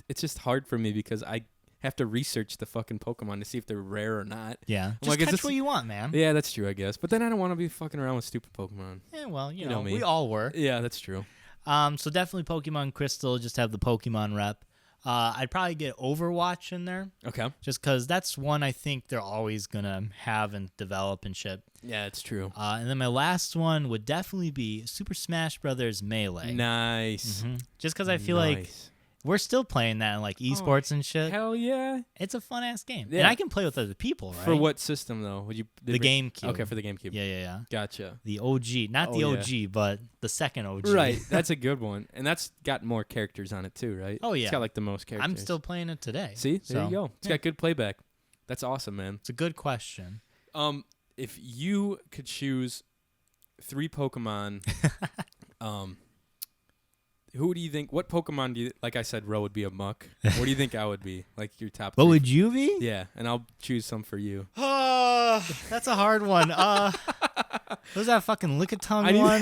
it's just hard for me because I have to research the fucking Pokemon to see if they're rare or not. Yeah, I'm just like, catch what you want, man. Yeah, that's true, I guess. But then I don't want to be fucking around with stupid Pokemon. Yeah, well, you know know, me. we all were. Yeah, that's true. So definitely Pokemon Crystal, just have the Pokemon rep. I'd probably get Overwatch in there. Okay. Just because that's one I think they're always going to have and develop and shit. Yeah, it's true. And then my last one would definitely be Super Smash Brothers Melee. Nice. Mm-hmm. Just because I feel like we're still playing that in like esports and shit. Hell yeah. It's a fun ass game. Yeah. And I can play with other people, right? For what system though? Would you The GameCube. Okay, for the GameCube. Yeah. Gotcha. The OG. Not the OG, but the second OG. Right. That's a good one. And that's got more characters on it too, right? Oh, yeah. It's got like the most characters. I'm still playing it today. See? There you go. It's got good playback. That's awesome, man. It's a good question. If you could choose 3 Pokemon, who do you think? What Pokemon do you? Like I said, Ro would be a muck. What do you think I would be? Like your top. What 3? would you be? Yeah, and I'll choose some for you. That's a hard one. What was that fucking Lickitung one?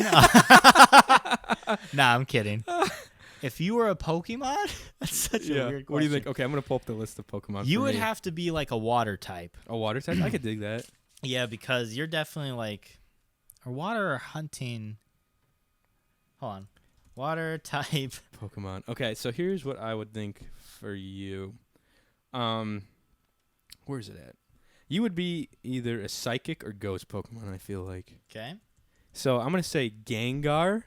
Nah, I'm kidding. If you were a Pokemon, that's such a weird question. What do you think? Okay, I'm gonna pull up the list of Pokemon. You for would me. have to be like a water type. A water type. I could dig that. Yeah, because you're definitely like, or water or hunting. Hold on. Water type. Pokemon. Okay, so here's what I would think for you. Where's it at? You would be either a psychic or ghost Pokemon, I feel like. Okay. So I'm gonna say Gengar,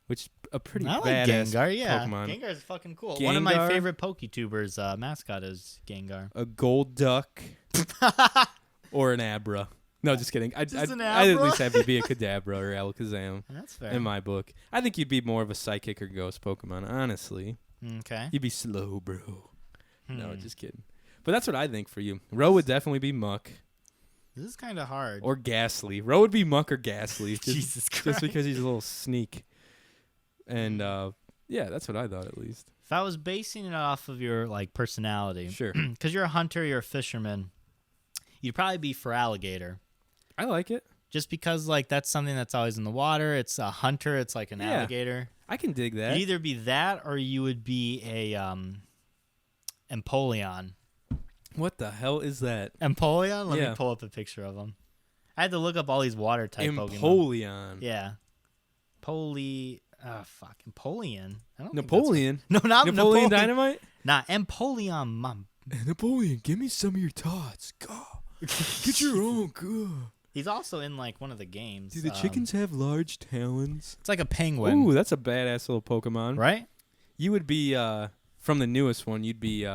which is a pretty I like badass Gengar, yeah. Pokemon. Gengar is fucking cool. One of my Gengar. favorite PokeTubers mascot is Gengar. A gold duck or an Abra. No, just kidding. I'd an at Abra? least have you be a Kadabra or Alakazam That's fair. in my book. I think you'd be more of a psychic or ghost Pokemon, honestly. Okay. You'd be slow, bro. No, just kidding. But that's what I think for you. Ro would definitely be Muck This is kind of hard. or Ghastly. Ro would be Muck or Ghastly. Jesus Christ. Just because he's a little sneak. And, yeah, that's what I thought at least. If I was basing it off of your like personality, Sure. because you're a hunter, you're a fisherman, you'd probably be for alligator. I like it. Just because, like, that's something that's always in the water. It's a hunter. It's like an alligator. I can dig that. You'd either be that or you would be a Empoleon. What the hell is that? Empoleon? Let me pull up a picture of him. I had to look up all these water type Pokemon. Empoleon. Yeah. Empoleon. I don't Napoleon? No, not Napoleon Dynamite? Nah, Empoleon, mom. Napoleon, give me some of your tots. Go. Get your own. Go. He's also in, like, one of the games. Do the chickens have large talons? It's like a penguin. Ooh, that's a badass little Pokemon. Right? You would be, from the newest one, you'd be,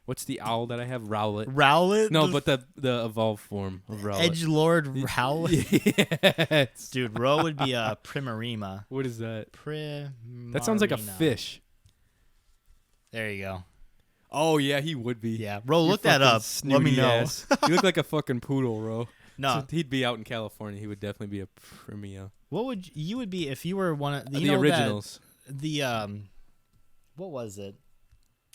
what's the owl that I have? Rowlet. Rowlet? No, but the evolved form of Rowlet. Edgelord Rowlet? Yes. Dude, Ro would be a Primarima. What is that? Primarina. That sounds like a fish. There you go. Oh, yeah, he would be. Yeah. Ro, look that up. Let me know. You look like a fucking poodle, Ro. No. So he'd be out in California. He would definitely be a Primia. What would you would be if you were one of the originals? What was it?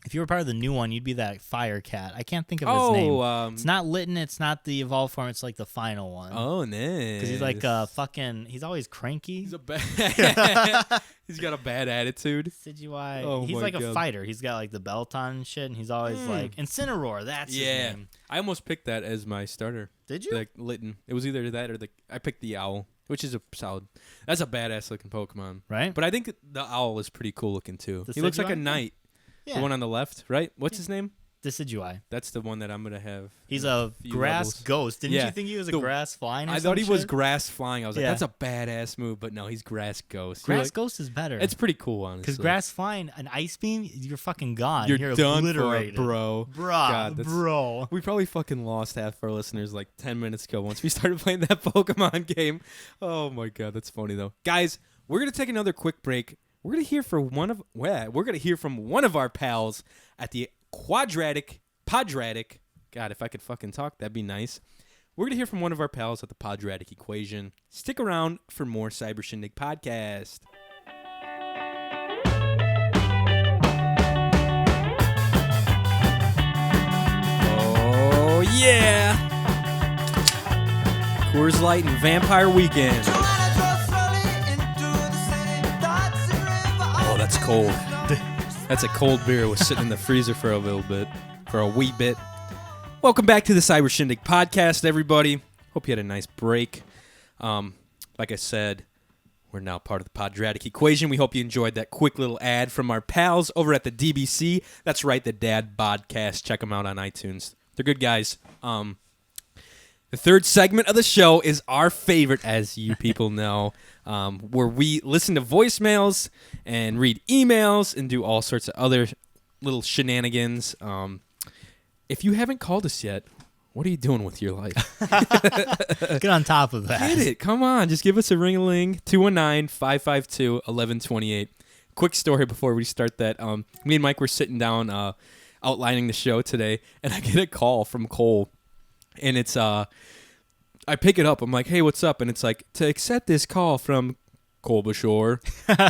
If you were part of the new one, you'd be that fire cat. I can't think of his name. It's not Litten. It's not the evolved form. It's like the final one. Oh, nice. Because he's like fucking. He's always cranky. He's he's got a bad attitude. Decidueye. Oh, he's like God. a fighter. He's got like the belt on and shit, and he's always like Incineroar. That's his name. I almost picked that as my starter. Did you? Like Litten. It was either that or I picked the owl, which is a solid. That's a badass looking Pokemon, right? But I think the owl is pretty cool looking too. He looks like a knight. Yeah. The one on the left, right? What's his name? Decidueye. That's the one that I'm going to have. He's a grass ghost. Didn't you think he was a grass flying or I thought he was grass flying. I was like, that's a badass move. But no, he's grass ghost. Grass ghost is better. It's pretty cool, honestly. Because grass flying, an ice beam, you're fucking gone. You're done obliterated. bro. Bro. We probably fucking lost half our listeners like 10 minutes ago once we started playing that Pokemon game. Oh, my God. That's funny, though. Guys, we're going to take another quick break. We're gonna hear from one of our pals at the Podratic. God, if I could fucking talk, that'd be nice. We're gonna hear from one of our pals at the Podratic Equation. Stick around for more Cyber Shindig podcast. Oh yeah, Coors Light and Vampire Weekend. That's cold. That's a cold beer. Was sitting in the freezer for a wee bit. Welcome back to the Cyber Shindig podcast, everybody. Hope you had a nice break. Like I said, we're now part of the Podratic Equation. We hope you enjoyed that quick little ad from our pals over at the DBC. That's right, the Dad Podcast. Check them out on iTunes. They're good guys. The third segment of the show is our favorite, as you people know, where we listen to voicemails and read emails and do all sorts of other little shenanigans. If you haven't called us yet, what are you doing with your life? Get on top of that. Get it. Come on. Just give us a ring-a-ling. 219-552-1128. Quick story before we start that. Me and Mike were sitting down outlining the show today, and I get a call from Cole. And it's, I pick it up. I'm like, hey, what's up? And it's like, to accept this call from Cole Bashore,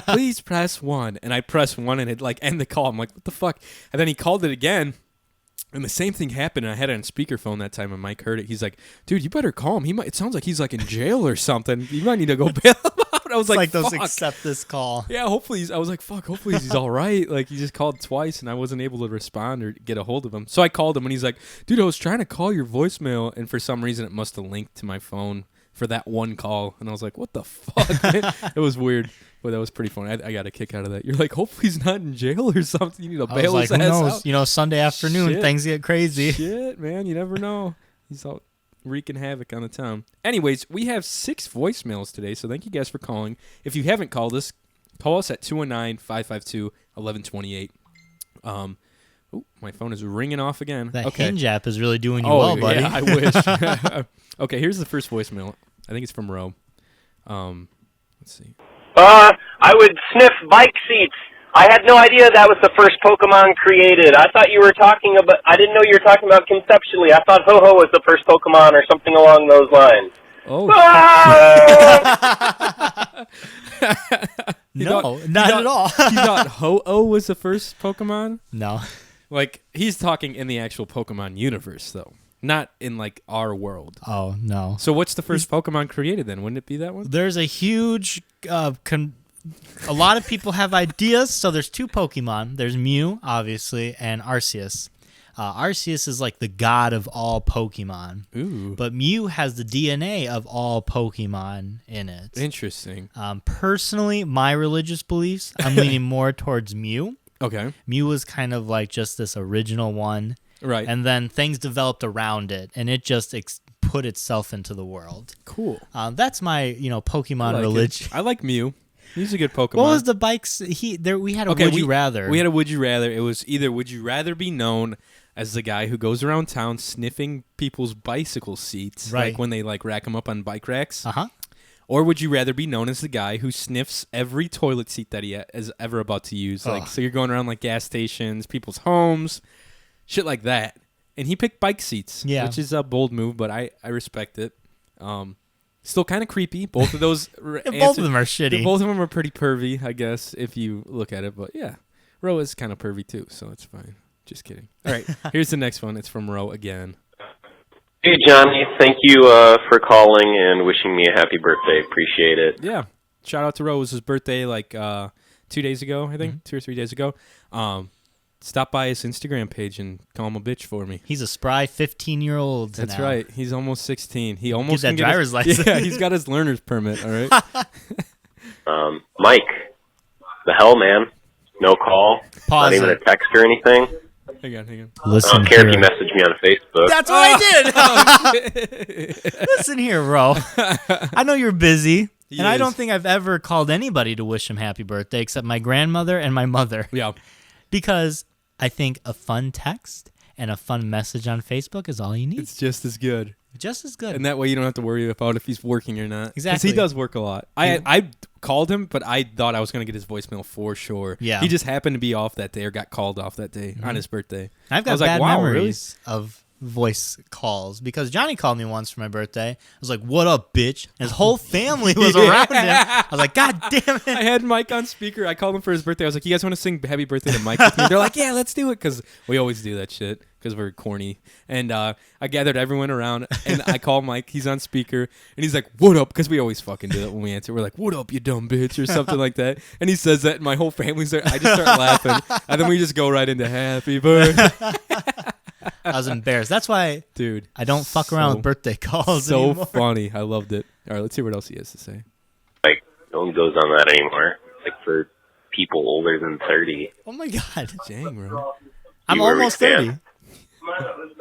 please press 1. And I press 1 and it like end the call. I'm like, what the fuck? And then he called it again. And the same thing happened. And I had it on speakerphone that time and Mike heard it. He's like, dude, you better call him. It sounds like he's like in jail or something. You might need to go bail him out. I was like, those accept this call. Yeah, hopefully. I was like, fuck, hopefully he's all right. Like, he just called twice, and I wasn't able to respond or get a hold of him. So I called him, and he's like, dude, I was trying to call your voicemail, and for some reason it must have linked to my phone for that one call. And I was like, what the fuck, man? It was weird, but that was pretty funny. I got a kick out of that. You're like, hopefully he's not in jail or something. You need to bail his ass out. You know, Sunday afternoon, things get crazy. Shit, man, you never know. He's out wreaking havoc on the town. Anyways, we have 6 voicemails today, so thank you guys for calling. If you haven't called us, call us at 219-552-1128. Oh, my phone is ringing off again. That Hinge app is really doing you well, buddy. Yeah, I wish. Okay, here's the first voicemail. I think it's from Ro. Let's see. I would sniff bike seats. I had no idea that was the first Pokemon created. I thought you were talking about, I didn't know you were talking about conceptually. I thought Ho-Ho was the first Pokemon or something along those lines. Oh, no, not at all. You thought Ho-Oh was the first Pokemon? No. Like, he's talking in the actual Pokemon universe, though. not in like our world. Oh no. So what's the first Pokemon created then? Wouldn't it be that one? There's a huge a lot of people have ideas. So there's 2 Pokemon. There's Mew, obviously, and Arceus. Arceus is like the god of all Pokemon. Ooh. But Mew has the DNA of all Pokemon in it. Interesting. Personally, my religious beliefs, I'm leaning more towards Mew. Okay. Mew was kind of like just this original one. Right. And then things developed around it, and it just put itself into the world. Cool. That's my, Pokemon religion. I like Mew. He's a good Pokemon. What was the bikes? We had a would you rather. We had a would you rather. It was either would you rather be known as the guy who goes around town sniffing people's bicycle seats, right, like when they like rack them up on bike racks, or would you rather be known as the guy who sniffs every toilet seat that he is ever about to use? Like, so you're going around like gas stations, people's homes, shit like that. And he picked bike seats, which is a bold move, but I respect it. Still kind of creepy. Both of those both of them are shitty. Both of them are pretty pervy, I guess, if you look at it. But yeah, Ro is kind of pervy too, so it's fine. Just kidding. All right, here's the next one. It's from Ro again. Hey, Johnny. Thank you for calling and wishing me a happy birthday. Appreciate it. Yeah. Shout out to Ro. It was his birthday like 2 days ago, I think. 2 or 3 days ago. Stop by his Instagram page and call him a bitch for me. He's a spry 15-year-old. That's now. right. He's almost 16. He almost get that driver's license. Yeah, he's got his learner's permit. All right. Mike, the hell, man? No call. Pause not even a text or anything. Hang on. Listen I don't care if you message me on Facebook. That's what I did. Listen here, Ro. I know you're busy, and I don't think I've ever called anybody to wish him happy birthday except my grandmother and my mother. Yeah. Because I think a fun text and a fun message on Facebook is all you need. It's just as good. Just as good. And that way you don't have to worry about if he's working or not. Exactly. Because he does work a lot. I called him, but I thought I was going to get his voicemail for sure. Yeah. He just happened to be off that day or got called off that day on his birthday. I've got bad memories of voice calls because Johnny called me once for my birthday. I was like, "What up, bitch?" And his whole family was around him. I was like, "God damn it!" I had Mike on speaker. I called him for his birthday. I was like, "You guys want to sing Happy Birthday to Mike with me?" They're like, "Yeah, let's do it," because we always do that shit because we're corny. And I gathered everyone around, and I call Mike. He's on speaker, and he's like, "What up?" Because we always fucking do that when we answer. We're like, "What up, you dumb bitch?" or something like that. And he says that, and my whole family's there. I just start laughing, and then we just go right into Happy Birthday. I was embarrassed. That's why, dude, I don't fuck around with birthday calls so anymore. Funny. I loved it. All right, let's see what else he has to say. Like, no one goes on that anymore. Like, for people older than 30. Oh, my God. Dang, bro. I'm almost 30. What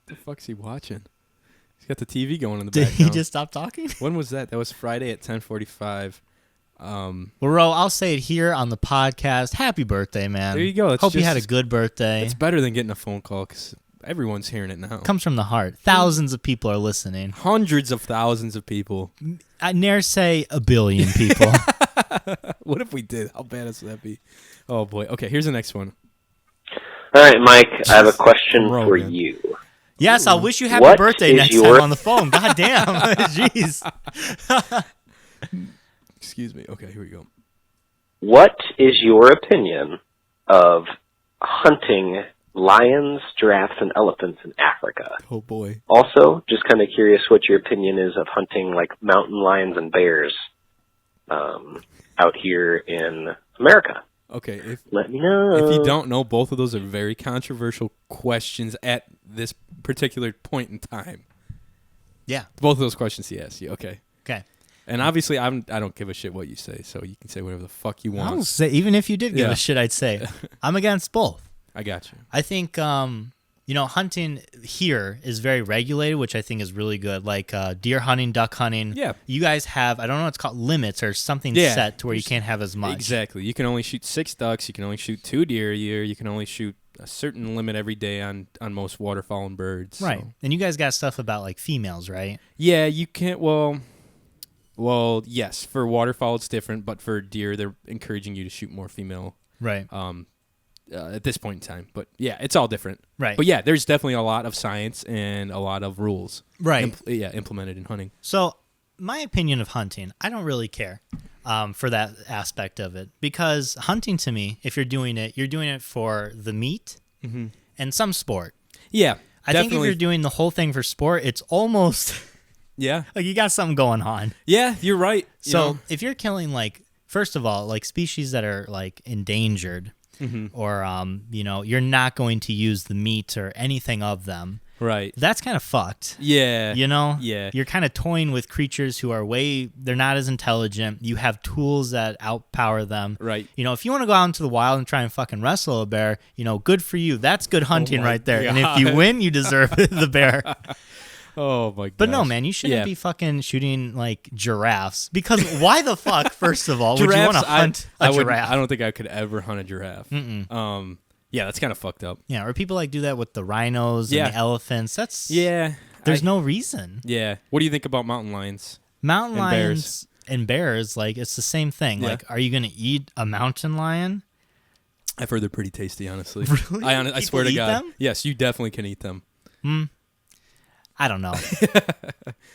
the fuck's he watching? He's got the TV going in the Did background. he just stop talking? When was that? That was Friday at 10:45. Well, Ro, I'll say it here on the podcast. Happy birthday, man. There you go. Hope you had a good birthday. It's better than getting a phone call because everyone's hearing it now. Comes from the heart. Thousands of people are listening. Hundreds of thousands of people. I dare say a billion people. What if we did? How bad would that be? Oh, boy. Okay, here's the next one. All right, Mike, I have a question for you. Yes, I'll wish you happy birthday next time on the phone. God damn. Jeez. Excuse me. Okay, here we go. What is your opinion of hunting lions, giraffes, and elephants in Africa? Oh, boy. Also, just kind of curious what your opinion is of hunting, like, mountain lions and bears out here in America. Okay. Let me know. If you don't know, both of those are very controversial questions at this particular point in time. Yeah. Both of those questions he asked you. Okay. Okay. And obviously, I don't give a shit what you say, so you can say whatever the fuck you want. I'll say, even if you did give a shit, I'd say I'm against both. I got you. I think, hunting here is very regulated, which I think is really good. Like deer hunting, duck hunting. Yeah. You guys have, I don't know, it's called limits or something set to where you can't have as much. Exactly. You can only shoot 6 ducks. You can only shoot 2 deer a year. You can only shoot a certain limit every day on most waterfowl and birds. Right. So. And you guys got stuff about like females, right? Yeah, you can't. Well, yes. For waterfowl, it's different, but for deer, they're encouraging you to shoot more female. Right. At this point in time, but yeah, it's all different. Right. But yeah, there's definitely a lot of science and a lot of rules. Right. Implemented in hunting. So, my opinion of hunting, I don't really care for that aspect of it because hunting to me, if you're doing it for the meat and some sport. Yeah, I think if you're doing the whole thing for sport, it's almost yeah, like you got something going on. Yeah, you're right. So if you're killing like, first of all, like species that are like endangered, or you're not going to use the meat or anything of them. Right. That's kind of fucked. Yeah. Yeah. You're kind of toying with creatures who are they're not as intelligent. You have tools that outpower them. Right. If you want to go out into the wild and try and fucking wrestle a bear, good for you. That's good hunting right there. God. And if you win, you deserve the bear. Oh my god. But no, man, you shouldn't be fucking shooting like giraffes, because why the fuck, first of all, would you want to hunt a giraffe? I don't think I could ever hunt a giraffe. Yeah, that's kind of fucked up. Yeah, or people like do that with the rhinos and the elephants. There's no reason. Yeah. What do you think about mountain lions? Mountain lions and bears, like it's the same thing. Yeah. Like, are you gonna eat a mountain lion? I've heard they're pretty tasty, honestly. Really? I swear to God. Them? Yes, you definitely can eat them. I don't know.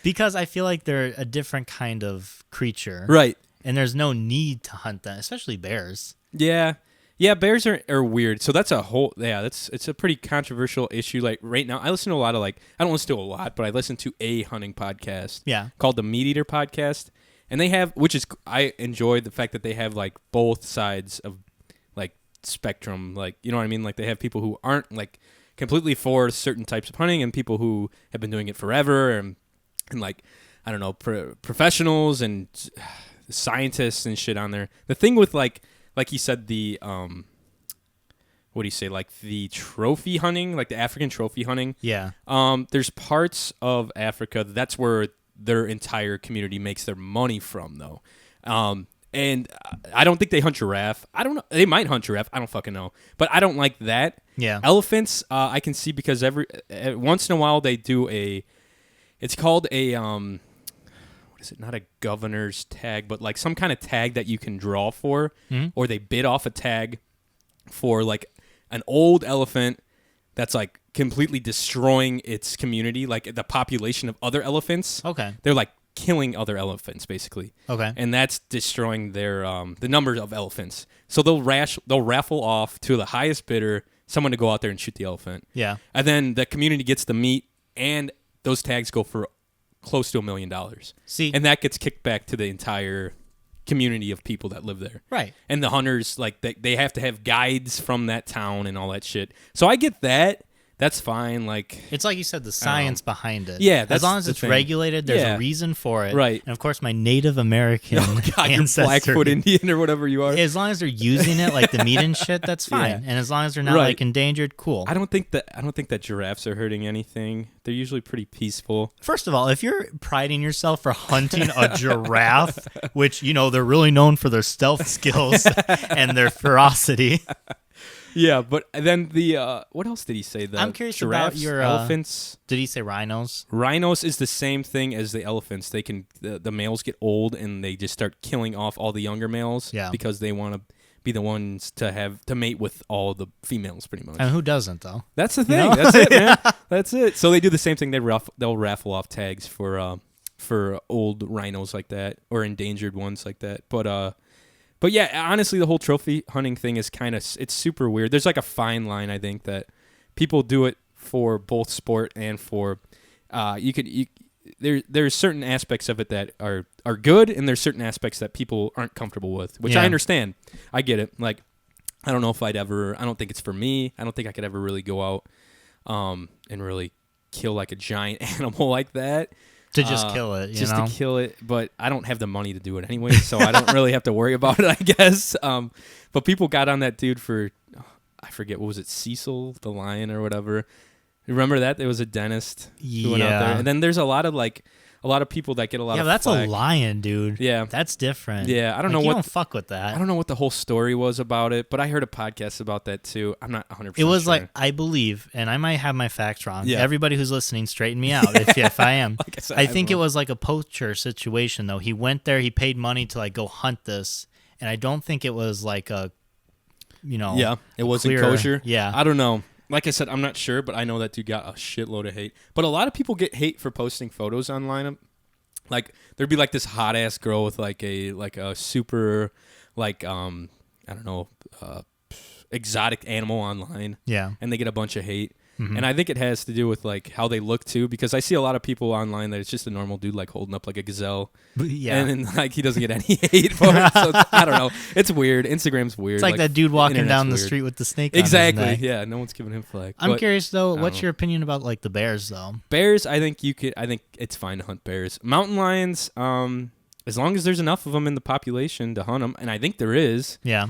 Because I feel like they're a different kind of creature. Right. And there's no need to hunt them, especially bears. Yeah. Yeah, bears are weird. So that's it's a pretty controversial issue. Like right now, I listen to a lot of I don't listen to a lot, but I listen to a hunting podcast. Yeah. Called the Meat Eater Podcast. And they have, I enjoy the fact that they have like both sides of like spectrum. Like, you know what I mean? Like they have people who aren't like completely for certain types of hunting and people who have been doing it forever and like, I don't know, professionals and scientists and shit on there. The thing with like you said, the what do you say, like the trophy hunting, like the African trophy hunting. Yeah. There's parts of Africa that's where their entire community makes their money from, though. And I don't think they hunt giraffe. I don't know. They might hunt giraffe. I don't fucking know. But I don't like that. Yeah. Elephants, I can see because once in a while they do it's called a what is it? Not a governor's tag, but like some kind of tag that you can draw for, or they bid off a tag for like an old elephant that's like completely destroying its community, like the population of other elephants. Okay. They're like killing other elephants basically. Okay. And that's destroying their the number of elephants. So they'll raffle off to the highest bidder someone to go out there and shoot the elephant. Yeah. And then the community gets the meat, and those tags go for close to $1 million. See, and that gets kicked back to the entire community of people that live there. Right. And the hunters, like they have to have guides from that town and all that shit. So I get that. That's fine. Like it's like you said, the science behind it. Yeah, as long as it's regulated, there's a reason for it. Right. And of course, my Native American ancestry, Blackfoot Indian or whatever you are. As long as they're using it like the meat and shit, that's fine. Yeah. And as long as they're not like endangered, cool. I don't think that giraffes are hurting anything. They're usually pretty peaceful. First of all, if you're priding yourself for hunting a giraffe, which they're really known for their stealth skills and their ferocity. Yeah, but then what else did he say? I'm curious giraffes, about your elephants. Did he say rhinos? Rhinos is the same thing as the elephants. They can the males get old and they just start killing off all the younger males. Yeah. Because they want to be the ones to mate with all the females, pretty much. And who doesn't though? That's the thing. That's it, man. That's it. So they do the same thing. They'll raffle off tags for old rhinos like that or endangered ones like that. But yeah, honestly, the whole trophy hunting thing is it's super weird. There's like a fine line, I think, that people do it for both sport and for there's certain aspects of it that are good, and there's certain aspects that people aren't comfortable with, which I understand. I get it. Like, I don't know if I don't think it's for me. I don't think I could ever really go out and really kill like a giant animal like that. To just kill it, to kill it, but I don't have the money to do it anyway, so I don't really have to worry about it, I guess. But people got on that dude for, I forget, what was it, Cecil the lion or whatever. Remember that? There was a dentist who went out there. And then there's a lot of people that get a lot of that's flack. a lion, dude. Yeah. That's different. Yeah, I don't know you don't fuck with that. I don't know what the whole story was about it, but I heard a podcast about that too. I'm not 100% It was sure. like, I believe, and I might have my facts wrong. Yeah. Everybody who's listening, straighten me out if I am. Like I said, I think it was like a poacher situation, though. He went there, he paid money to like go hunt this, and I don't think it was like a, Yeah, it wasn't clear, kosher. Yeah. I don't know. Like I said, I'm not sure, but I know that dude got a shitload of hate. But a lot of people get hate for posting photos online. Like there'd be like this hot ass girl with like a super I don't know exotic animal online. Yeah. And they get a bunch of hate. And I think it has to do with like how they look too, because I see a lot of people online that it's just a normal dude like holding up like a gazelle. Yeah. And then, like he doesn't get any hate for it. So I don't know. It's weird. Instagram's weird. It's like that dude walking down the weird. street with the snake. Exactly. On his neck. Yeah. No one's giving him flack. I'm But curious though. What's your opinion about like the bears though? bears, I think it's fine to hunt bears. Mountain lions, as long as there's enough of them in the population to hunt them, and I think there is. Yeah.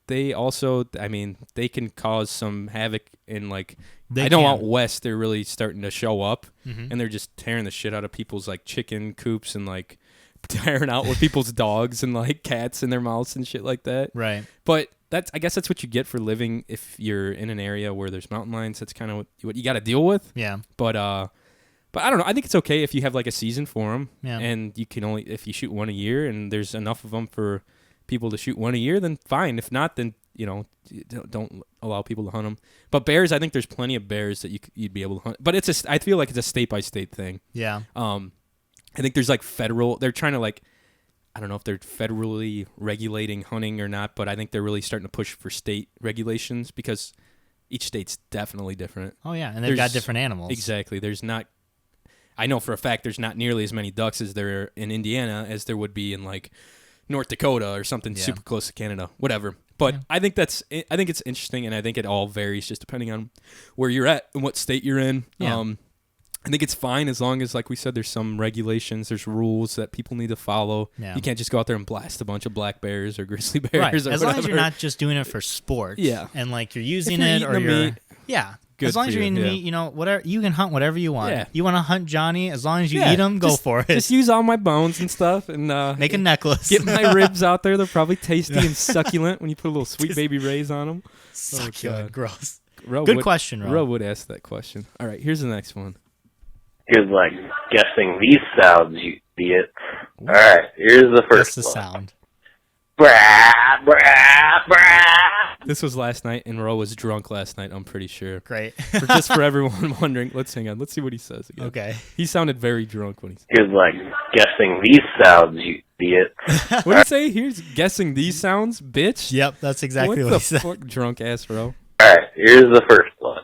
They also, I mean, they can cause some havoc in like. They I know can. out west they're really starting to show up, and they're just tearing the shit out of people's like chicken coops and like tearing out with people's dogs and like cats in their mouths and shit like that. Right. But I guess that's what you get for living if you're in an area where there's mountain lions. That's kind of what you got to deal with. Yeah. But I don't know. I think it's okay if you have like a season for them, Yeah. and you can only if you shoot one a year, and there's enough of them for people to shoot one a year. Then fine. If not, then don't allow people to hunt them. But bears, I think there's plenty of bears that you'd be able to hunt. But I feel like it's a state by state thing. Yeah. I think there's like they're trying to like, I don't know if they're federally regulating hunting or not, but I think they're really starting to push for state regulations because each state's definitely different. Oh yeah, and they've got different animals. Exactly. I know for a fact there's not nearly as many ducks as there in Indiana as there would be in like North Dakota or something super close to Canada, whatever. But I think it's interesting, and I think it all varies just depending on where you're at and what state you're in. Yeah. I think it's fine as long as, like we said, there's some regulations, there's rules that people need to follow. Yeah. You can't just go out there and blast a bunch of black bears or grizzly bears Right. or As whatever. long as you're not just doing it for sport. Yeah. And like you're using If you're it eating or the you're meat, as long as you're for eating you, meat, whatever you can hunt whatever you want. Yeah. You want to hunt Johnny, as long as you Yeah, eat them, go just- for it. Just use all my bones and stuff and Make a necklace. get my ribs out there. They're probably tasty and succulent when you put a little sweet baby rays on them. Succulent, gross. Ro Good question, Ro. Ro would ask that question. All right, here's the next one. Good luck guessing these sounds, you idiot. All right, here's the That's first the one. sound. Brah, brah, brah. This was last night, and Ro was drunk last night, I'm pretty sure. Great. Just for everyone wondering, let's hang on. Let's see what he says again. Okay. He sounded very drunk when he said Good luck guessing these sounds, you idiot. What did he say? Here's guessing these sounds, bitch? Yep, that's exactly what the he said. fuck, drunk ass Ro? All right, here's the first one.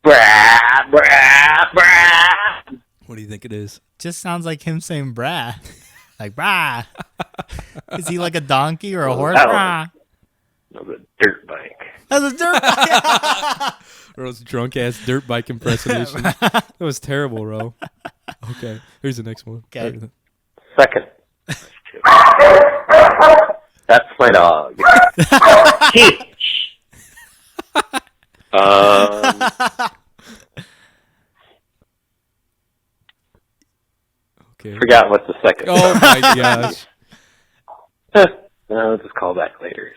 Brah, brah, brah. What do you think it is? Just sounds like him saying brah. Like brah. Is he like a donkey or a horse? that one. Brah. That was a dirt bike. That's a dirt bike. Ro's drunk ass dirt bike impersonation. That was terrible, Ro. Okay, here's the next one. Okay. Second. That's my dog. Okay. Forgot what the second. Oh my gosh. I'll just call back later.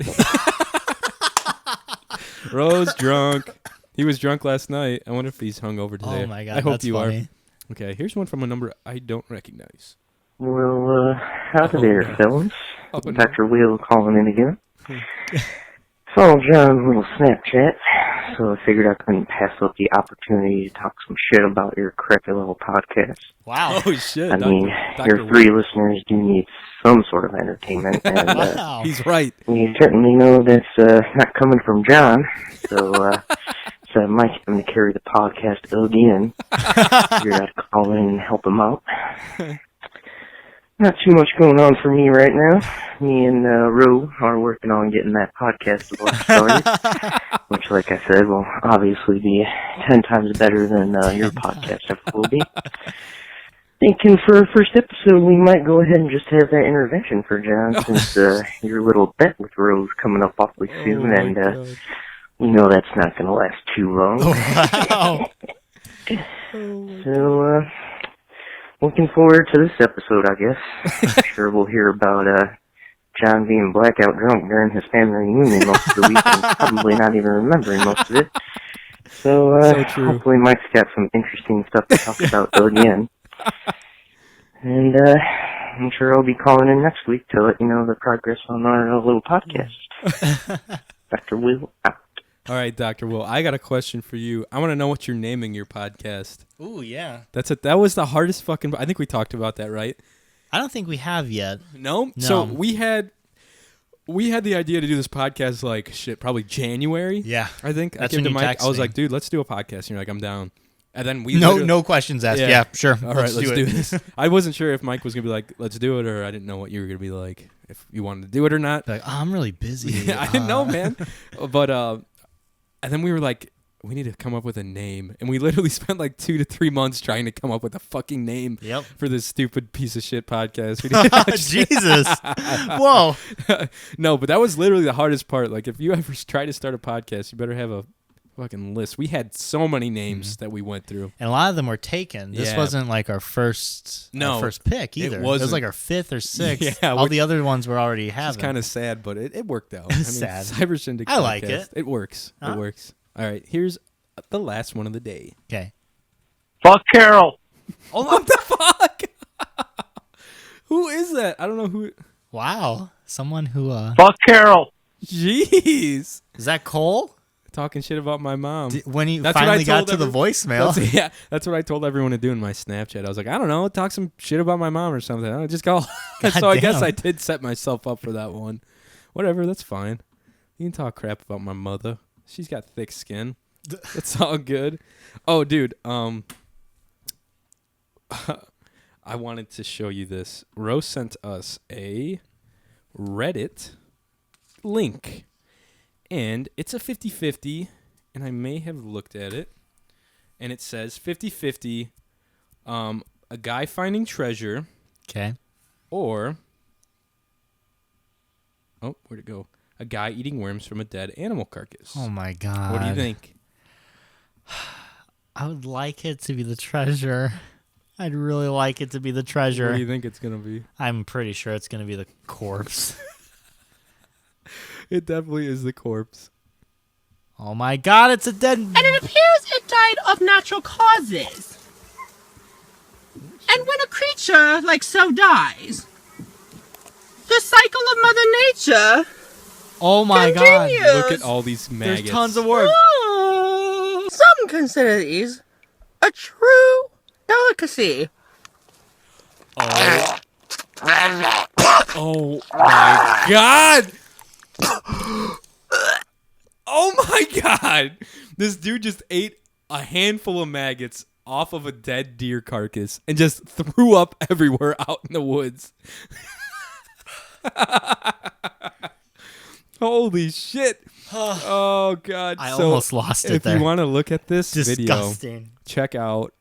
Ro's drunk. He was drunk last night. I wonder if he's hungover today. Oh my god, I hope that's you funny. are. Okay, here's one from a number I don't recognize. Well, howdy there, fellas. Oh, no. Dr. Will calling in again. Saw John's little Snapchat, so I figured I couldn't pass up the opportunity to talk some shit about your crappy little podcast. Wow. Oh shit! I mean, your Will. three listeners do need some sort of entertainment, and Wow. He's right. we certainly know that's not coming from John, so I might get him to carry the podcast again. Figured I'd call in and help him out. Not too much going on for me right now. Me and Ro are working on getting that podcast started, which, like I said, will obviously be 10 times better than your podcast ever will be. Thinking for our first episode, we might go ahead and just have that intervention for John, since your little bet with Ro's coming up awfully soon, and we know that's not going to last too long. Wow. So, looking forward to this episode, I guess. I'm sure we'll hear about John being blackout drunk during his family reunion most of the week and probably not even remembering most of it. So, So true. hopefully Mike's got some interesting stuff to talk about again. And I'm sure I'll be calling in next week to let you know the progress on our little podcast. Dr. Will out. All right, Dr. Will, I got a question for you. I want to know what you're naming your podcast. Ooh, yeah. That's it. That was the hardest fucking. I think we talked about that, right? I don't think we have yet. No. No. So we had. we had the idea to do this podcast like probably January. Yeah. I think. That's I came when to you Mike. texted I was me. like, dude, let's do a podcast. And you're like, I'm down. And then we No questions asked. Yeah, sure. All right, let's do this. I wasn't sure if Mike was gonna be like, let's do it, or I didn't know what you were gonna be like, if you wanted to do it or not. Like, I'm really busy. Yeah, I didn't know, man. But and then we were like, we need to come up with a name, and we literally spent like 2 to 3 months trying to come up with a fucking name. Yep. For this stupid piece of shit podcast. We didn't Jesus. Whoa. No, but that was literally the hardest part. Like, if you ever try to start a podcast, you better have a fucking list. We had so many names that we went through, and a lot of them were taken. This wasn't like our first pick either. It was like our 5th or 6th. Yeah, all the other ones were already having. It's kind of sad, but it worked out. I mean, sad. Cyber Shindig. I like it. It works. Huh? It works. All right, here's the last one of the day. Okay. Fuck Carol. Oh, what the fuck? Who is that? I don't know who. Wow. Someone who Fuck Carol. Jeez. is that Cole? Talking shit about my mom. When he That's what I finally got told to the voicemail. That's what I told everyone to do in my Snapchat. I was like, I don't know, talk some shit about my mom or something. I just go. So I guess I did set myself up for that one. Whatever, that's fine. You can talk crap about my mother. She's got thick skin. It's all good. Oh, dude. I wanted to show you this. Rose sent us a Reddit link. And it's a 50-50, and I may have looked at it. And it says 50-50, a guy finding treasure. Okay. Or, oh, where'd it go? A guy eating worms from a dead animal carcass. Oh, my God. What do you think? I would like it to be the treasure. I'd really like it to be the treasure. What do you think it's going to be? I'm pretty sure it's going to be the corpse. It definitely is the corpse. Oh my God, it's a dead... And it appears it died of natural causes. And when a creature like so dies, the cycle of Mother Nature Oh my God. continues. Look at all these maggots. There's tons of worms. Some consider these a true delicacy. Oh my God! Oh my God! This dude just ate a handful of maggots off of a dead deer carcass and just threw up everywhere out in the woods. Holy shit! Oh God! I So almost lost it if there. you want to look at this video, Disgusting. check out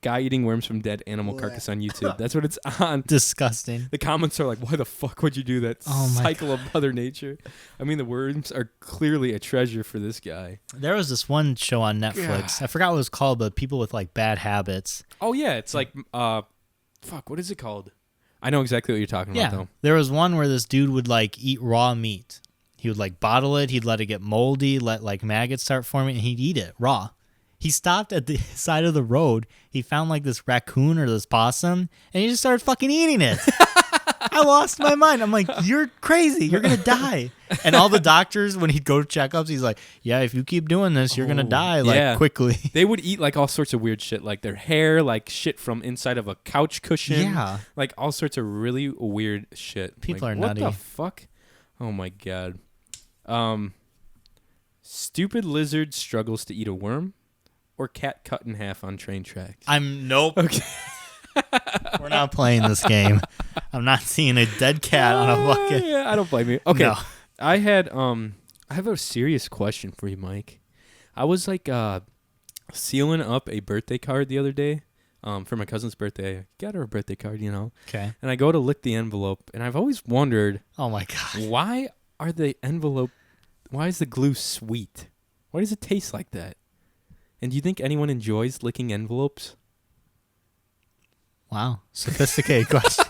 guy eating worms from dead animal carcass on YouTube. That's what it's on. Disgusting. The comments are like, why the fuck would you do that? Oh my Cycle of Mother Nature. I mean, the worms are clearly a treasure for this guy. There was this one show on Netflix. I forgot what it was called, but people with like bad habits. Oh yeah, it's like fuck, what is it called? I know exactly what you're talking about though. There was one where this dude would like eat raw meat. He would like bottle it, he'd let it get moldy, let like maggots start forming, and he'd eat it raw. He stopped at the side of the road. He found like this raccoon or this possum, and he just started fucking eating it. I lost my mind. I'm like, you're crazy. You're going to die. And all the doctors, when he'd go to checkups, he's like, yeah, if you keep doing this, you're going to die like quickly. They would eat like all sorts of weird shit, like their hair, like shit from inside of a couch cushion. Yeah. Like all sorts of really weird shit. People like, are what nutty. What the fuck? Oh my God. Stupid lizard struggles to eat a worm, or cat cut in half on train tracks. Nope. Okay. We're not playing this game. I'm not seeing a dead cat on a bucket. Yeah, I don't blame you. Okay. No. I have a serious question for you, Mike. I was like sealing up a birthday card the other day for my cousin's birthday. I got her a birthday card, you know. Okay. And I go to lick the envelope, and I've always wondered, Oh my God. why is the glue sweet? Why does it taste like that? And do you think anyone enjoys licking envelopes? Wow. Sophisticated question.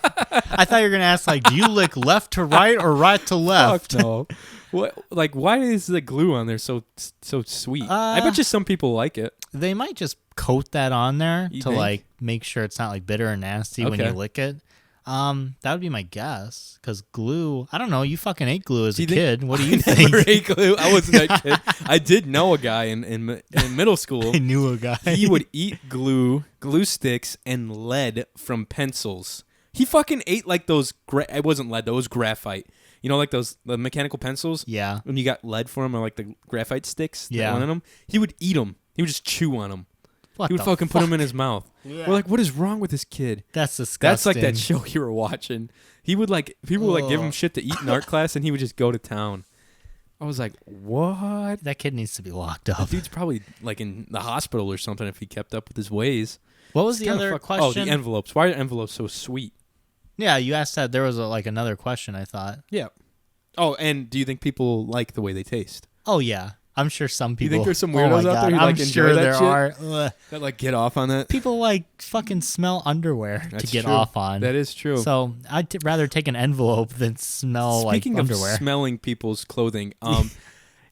I thought you were going to ask, like, do you lick left to right or right to left? Fuck no. What? Like, why is the glue on there so sweet? I bet you some people like it. They might just coat that on there You to, think? like, make sure it's not, like, bitter or nasty when you Okay. lick it. That would be my guess. Because glue, I don't know. You fucking ate glue as Do a you think- kid. What do you I think? never ate glue. I wasn't that kid. I did know a guy in middle school. I knew a guy. He would eat glue sticks, and lead from pencils. He fucking ate like those. It wasn't lead. That was graphite. You know, like the mechanical pencils. Yeah. When you got lead for them, or like the graphite sticks. Yeah. That went in them. He would eat them. He would just chew on them. What He would the fucking put them in his mouth. Yeah. We're like, what is wrong with this kid? That's disgusting. That's like that show you were watching. He would like people would like give him shit to eat in art class, and he would just go to town. I was like, what? That kid needs to be locked up. That dude's probably like in the hospital or something if he kept up with his ways. What was the Kinda other Oh, question? the envelopes. Why are envelopes so sweet? Yeah, you asked that. There was like another question, I thought. Yeah. Oh, and do you think people like the way they taste? Oh, yeah. I'm sure some people. You think there's some Oh my weirdos out there God, who I'm like enjoy sure that there shit? are. Ugh. That like get off on that? People like fucking smell underwear to That's get true. off on. That is true. So I'd rather take an envelope than smell Speaking like of underwear. smelling people's clothing,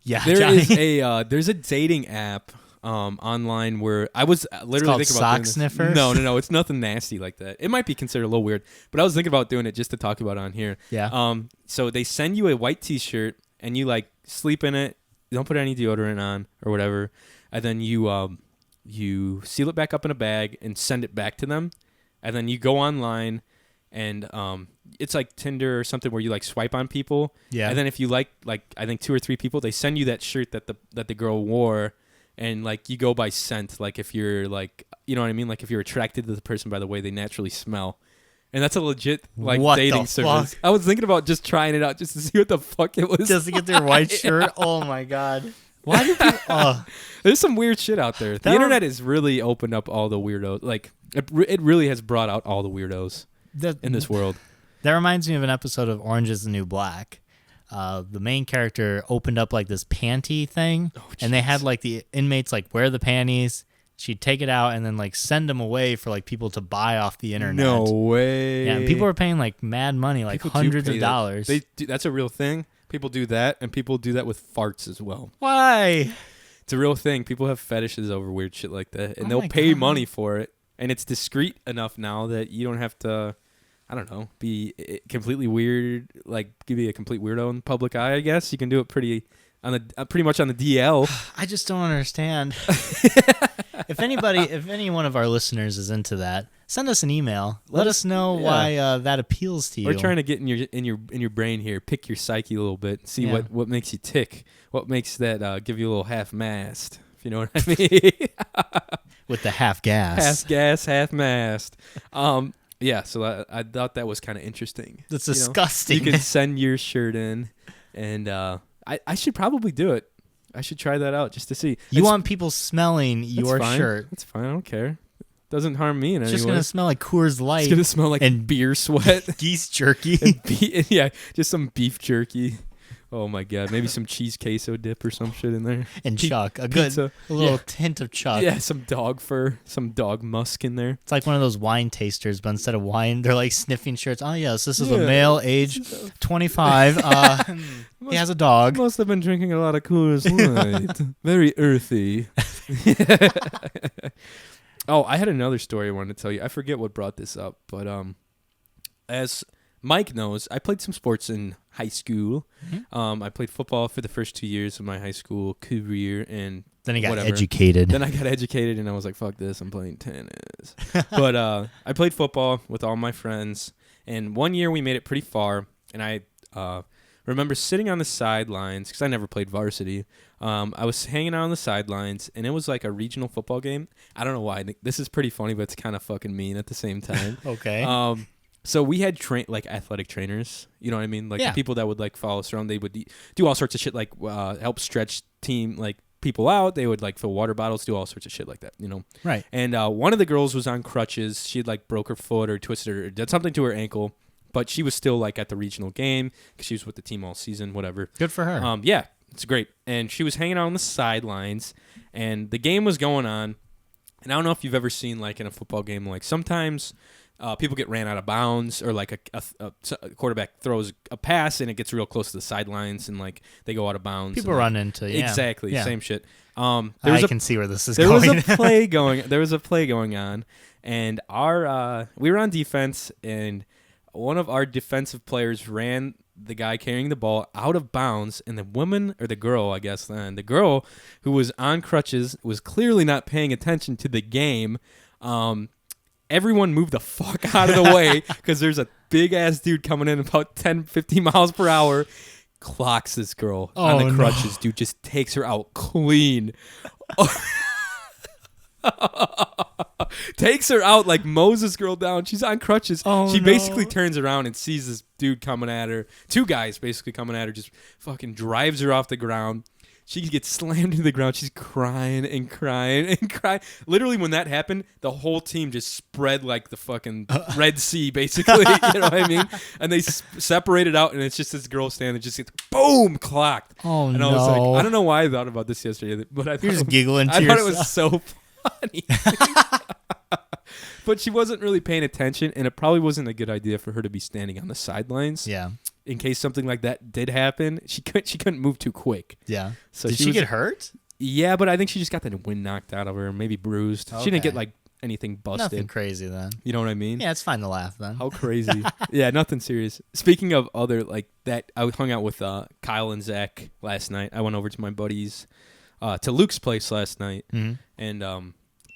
Yeah, there Johnny. is a there's a dating app online where I was literally called thinking about Sock doing this. Sniffer? No, it's nothing nasty like that. It might be considered a little weird, but I was thinking about doing it just to talk about it on here. Yeah. So they send you a white T-shirt and you like sleep in it. You don't put any deodorant on or whatever, and then you seal it back up in a bag and send it back to them, and then you go online and it's like Tinder or something where you like swipe on people. Yeah. And then if you like I think 2 or 3 people, they send you that shirt that the girl wore, and like you go by scent. Like if you're like, you know what I mean? Like if you're attracted to the person by the way they naturally smell. And that's a legit like What dating the service. fuck? I was thinking about just trying it out just to see what the fuck it was. Just to get their white shirt. Oh my God. Why do people? There's some weird shit out there. The That internet has really opened up all the weirdos. Like it really has brought out all the weirdos in this world. That reminds me of an episode of Orange is the New Black. The main character opened up like this panty thing, and they had like the inmates like wear the panties. She'd take it out and then like send them away for like people to buy off the internet. No way. Yeah, and people were paying like mad money, like People do hundreds pay of that. dollars. That's a real thing. People do that, and people do that with farts as well. Why? It's a real thing. People have fetishes over weird shit like that, and Oh they'll my pay God. money for it. And it's discreet enough now that you don't have to, I don't know, be completely weird, like give you a complete weirdo in the public eye. I guess you can do it pretty much on the DL. I just don't understand. If any one of our listeners is into that, send us an email. Let us know why that appeals to you. We're trying to get in your brain here, pick your psyche a little bit, see Yeah. what makes you tick, what makes that give you a little half-mast, if you know what I mean. with the half gas. Half gas, half mast. Yeah, so I thought that was kind of interesting. That's You know, disgusting. you can send your shirt in, and I should probably do it. I should try that out just to see. You want people smelling That's your fine. shirt. That's fine. I don't care. Doesn't harm me in It's any just way. gonna smell like Coors Light It's gonna smell like and beer sweat. geese jerky. And yeah, just some beef jerky. Oh my god, maybe some cheese queso dip or some shit in there. and Pe- chuck. A pizza. little hint of chuck. Yeah, some dog fur, some dog musk in there. It's like one of those wine tasters, but instead of wine, they're like sniffing shirts. Oh yes, this is a Yeah. male, age 25. He has a dog. Must have been drinking a lot of Coors Light. Very earthy. Oh, I had another story I wanted to tell you. I forget what brought this up, but as Mike knows, I played some sports in high school. Mm-hmm. I played football for the first 2 years of my high school career, and Then he got whatever. educated. Then I got educated, and I was like, fuck this, I'm playing tennis. But I played football with all my friends, and one year we made it pretty far, and I remember sitting on the sidelines, because I never played varsity. I was hanging out on the sidelines, and it was like a regional football game. I don't know why. This is pretty funny, but it's kind of fucking mean at the same time. Okay. So we had like athletic trainers, you know what I mean? Like Yeah. the people that would like follow us around, they would do all sorts of shit, like help stretch team like people out. They would like fill water bottles, do all sorts of shit like that, you know? Right. And one of the girls was on crutches. She'd like broke her foot or twisted or did something to her ankle, but she was still like at the regional game because she was with the team all season, whatever. Good for her. Yeah, it's great. And she was hanging out on the sidelines, and the game was going on. And I don't know if you've ever seen like in a football game, like sometimes people get ran out of bounds, or like a quarterback throws a pass and it gets real close to the sidelines and like they go out of bounds. People and, run into exactly Yeah. same shit. I can see where this is There going. was a play going. There was a play going on, and we were on defense, and one of our defensive players ran the guy carrying the ball out of bounds, and the girl, I guess then, the girl who was on crutches was clearly not paying attention to the game. Everyone moved the fuck out of the way because there's a big ass dude coming in about 10, 15 miles per hour. Clocks this girl on the crutches, dude. Just takes her out clean. Takes her out, like mows this girl down. She's on crutches. She basically turns around and sees this dude coming at her. Two guys basically coming at her. Just fucking drives her off the ground. She gets slammed to the ground. She's crying and crying and crying. Literally, when that happened, the whole team just spread like the fucking Red Sea, basically. You know what I mean? And they separated out, and it's just this girl standing, just gets boom, clocked. Oh, and no. I was like, I don't know why I thought about this yesterday, but I thought You're just giggling to I thought it yourself. was so funny. But she wasn't really paying attention, and it probably wasn't a good idea for her to be standing on the sidelines. Yeah. In case something like that did happen, she couldn't move too quick. Yeah. So Did she get hurt? Yeah, but I think she just got the wind knocked out of her, maybe bruised. She didn't get Okay. like anything busted. Nothing crazy then. You know what I mean? Yeah, it's fine to laugh then. How crazy. Yeah, nothing serious. Speaking of other like that, I hung out with Kyle and Zach last night. I went over to my buddies, to Luke's place last night, and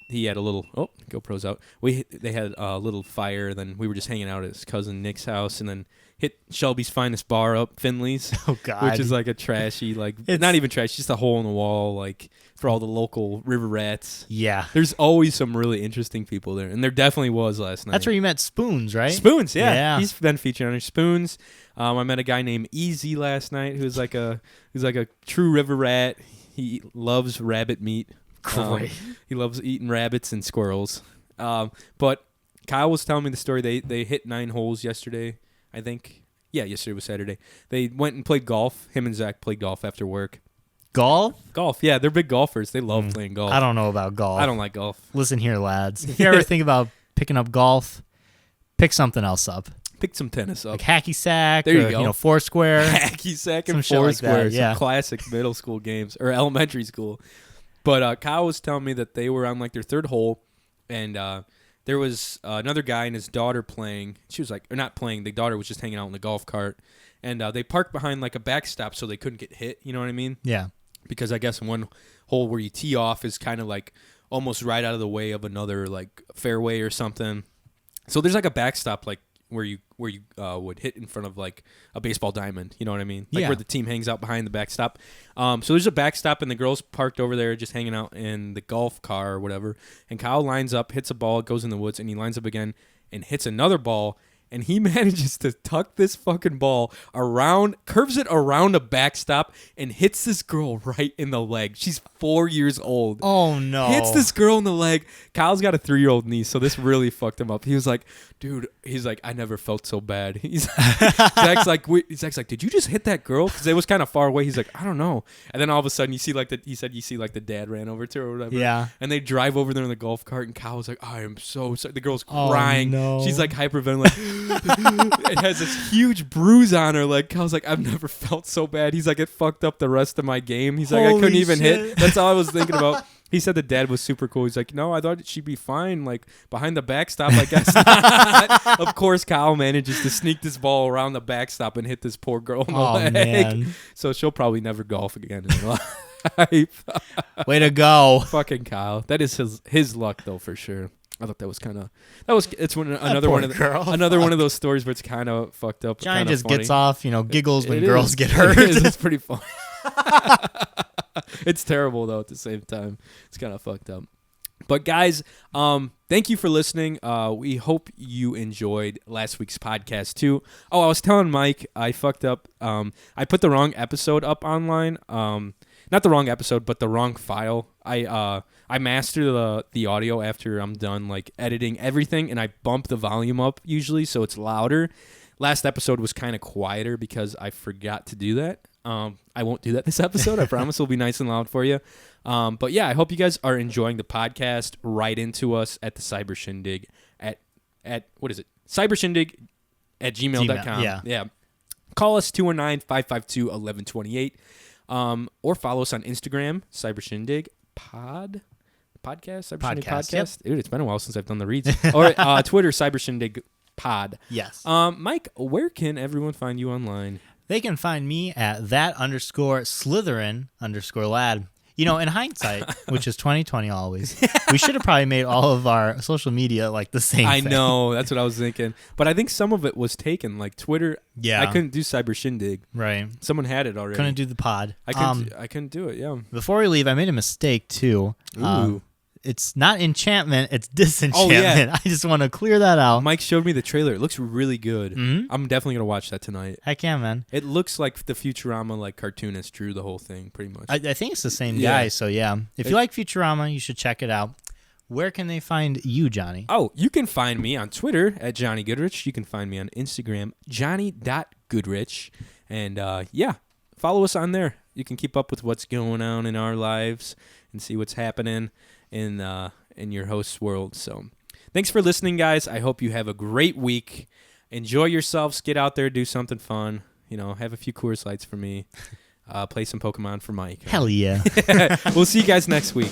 he had a little GoPro's out. They had a little fire. Then we were just hanging out at his cousin Nick's house, and then hit Shelby's finest bar up, Finley's. Oh God, which is like a trashy, like It's not even trash, just a hole in the wall, like for all the local river rats. Yeah, there's always some really interesting people there, and there definitely was last night. That's where you met Spoons, right? Spoons, yeah. Yeah. He's been featured on her Spoons. I met a guy named Easy last night who's like a true river rat. He loves rabbit meat. Great. He loves eating rabbits and squirrels. But Kyle was telling me the story. They hit 9 holes yesterday, I think. Yeah, yesterday was Saturday. They went and played golf. Him and Zach played golf after work. Golf? Golf, yeah. They're big golfers. They love playing golf. I don't know about golf. I don't like golf. Listen here, lads. If you ever think about picking up golf, pick something else up. Pick some tennis up. Like hacky sack. There you or, go. Foursquare. Hacky sack and Some shit like Foursquare. that, yeah. Some classic middle school games or elementary school. But Kyle was telling me that they were on like their 3rd hole, and there was another guy and his daughter playing. She was like, or not playing. The daughter was just hanging out in the golf cart, and they parked behind like a backstop so they couldn't get hit. You know what I mean? Yeah. Because I guess one hole where you tee off is kind of like almost right out of the way of another like fairway or something. So there's like a backstop like where you would hit in front of like a baseball diamond. You know what I mean? Like yeah. where the team hangs out behind the backstop. So there's a backstop and the girls parked over there just hanging out in the golf car or whatever. And Kyle lines up, hits a ball, goes in the woods, and he lines up again and hits another ball. And he manages to tuck this fucking ball around, curves it around a backstop, and hits this girl right in the leg. She's 4 years old. Oh, no. Hits this girl in the leg. Kyle's got a 3-year-old niece, so this really fucked him up. He was like, dude, I never felt so bad. Zach's like, did you just hit that girl? Because it was kind of far away. He's like, I don't know. And then all of a sudden, you see like the dad ran over to her or whatever. Yeah. And they drive over there in the golf cart, and Kyle was like, I am so sorry. The girl's Oh, crying. no. She's like hyperventilating. It has this huge bruise on her. Like Kyle's like, I've never felt so bad. He's like, it fucked up the rest of my game. He's like, I couldn't Holy even shit. hit. That's all I was thinking about. He said the dad was super cool. He's like, no, I thought she'd be fine, like behind the backstop. I guess not. Of course, Kyle manages to sneak this ball around the backstop and hit this poor girl in the leg. Man. So she'll probably never golf again in her life. Way to go. Fucking Kyle. That is his luck though, for sure. I thought it's another poor one of girl. another one of those stories where it's kind of fucked up. Johnny kinda just funny. gets off, giggles when It girls is. get hurt. It is. It's pretty funny. It's terrible though at the same time. It's kind of fucked up. But guys, thank you for listening. We hope you enjoyed last week's podcast too. Oh, I was telling Mike I fucked up. I put the wrong episode up online. Not the wrong episode, but the wrong file. I master the audio after I'm done like editing everything, and I bump the volume up usually so it's louder. Last episode was kind of quieter because I forgot to do that. I won't do that this episode. I promise it'll be nice and loud for you. But yeah, I hope you guys are enjoying the podcast. Write into us at the Cyber Shindig at what is it? cybershindig@gmail.com. Yeah. Call us 219-552-1128. Or follow us on Instagram, Cyber Shindig Podcast, Cyber Shindig Podcast. Yep. Dude, it's been a while since I've done the reads. Or Twitter, Cyber Shindig Pod. Yes. Mike, where can everyone find you online? They can find me at _Slytherin_lad. You know, in hindsight, which is 2020 always, we should have probably made all of our social media like the same I thing. know, that's what I was thinking. But I think some of it was taken, like Twitter. Yeah. I couldn't do Cyber Shindig. Right. Someone had it already. Couldn't do the pod. I couldn't do it, yeah. Before we leave, I made a mistake too. Ooh. It's not enchantment, it's disenchantment. Oh, yeah. I just want to clear that out. Mike showed me the trailer. It looks really good. Mhm. I'm definitely going to watch that tonight. Heck yeah, man. It looks like the Futurama like cartoonist drew the whole thing pretty much. I think it's the same Yeah. guy, so yeah. If you like Futurama, you should check it out. Where can they find you, Johnny? Oh, you can find me on Twitter at Johnny Goodrich. You can find me on Instagram, Johnny.Goodrich. And yeah, follow us on there. You can keep up with what's going on in our lives and see what's happening in your host's world. So thanks for listening, guys. I hope you have a great week. Enjoy yourselves. Get out there, do something fun. You know, have a few Coors Lights for me. Play some Pokemon for Mike. Hell yeah. We'll see you guys next week.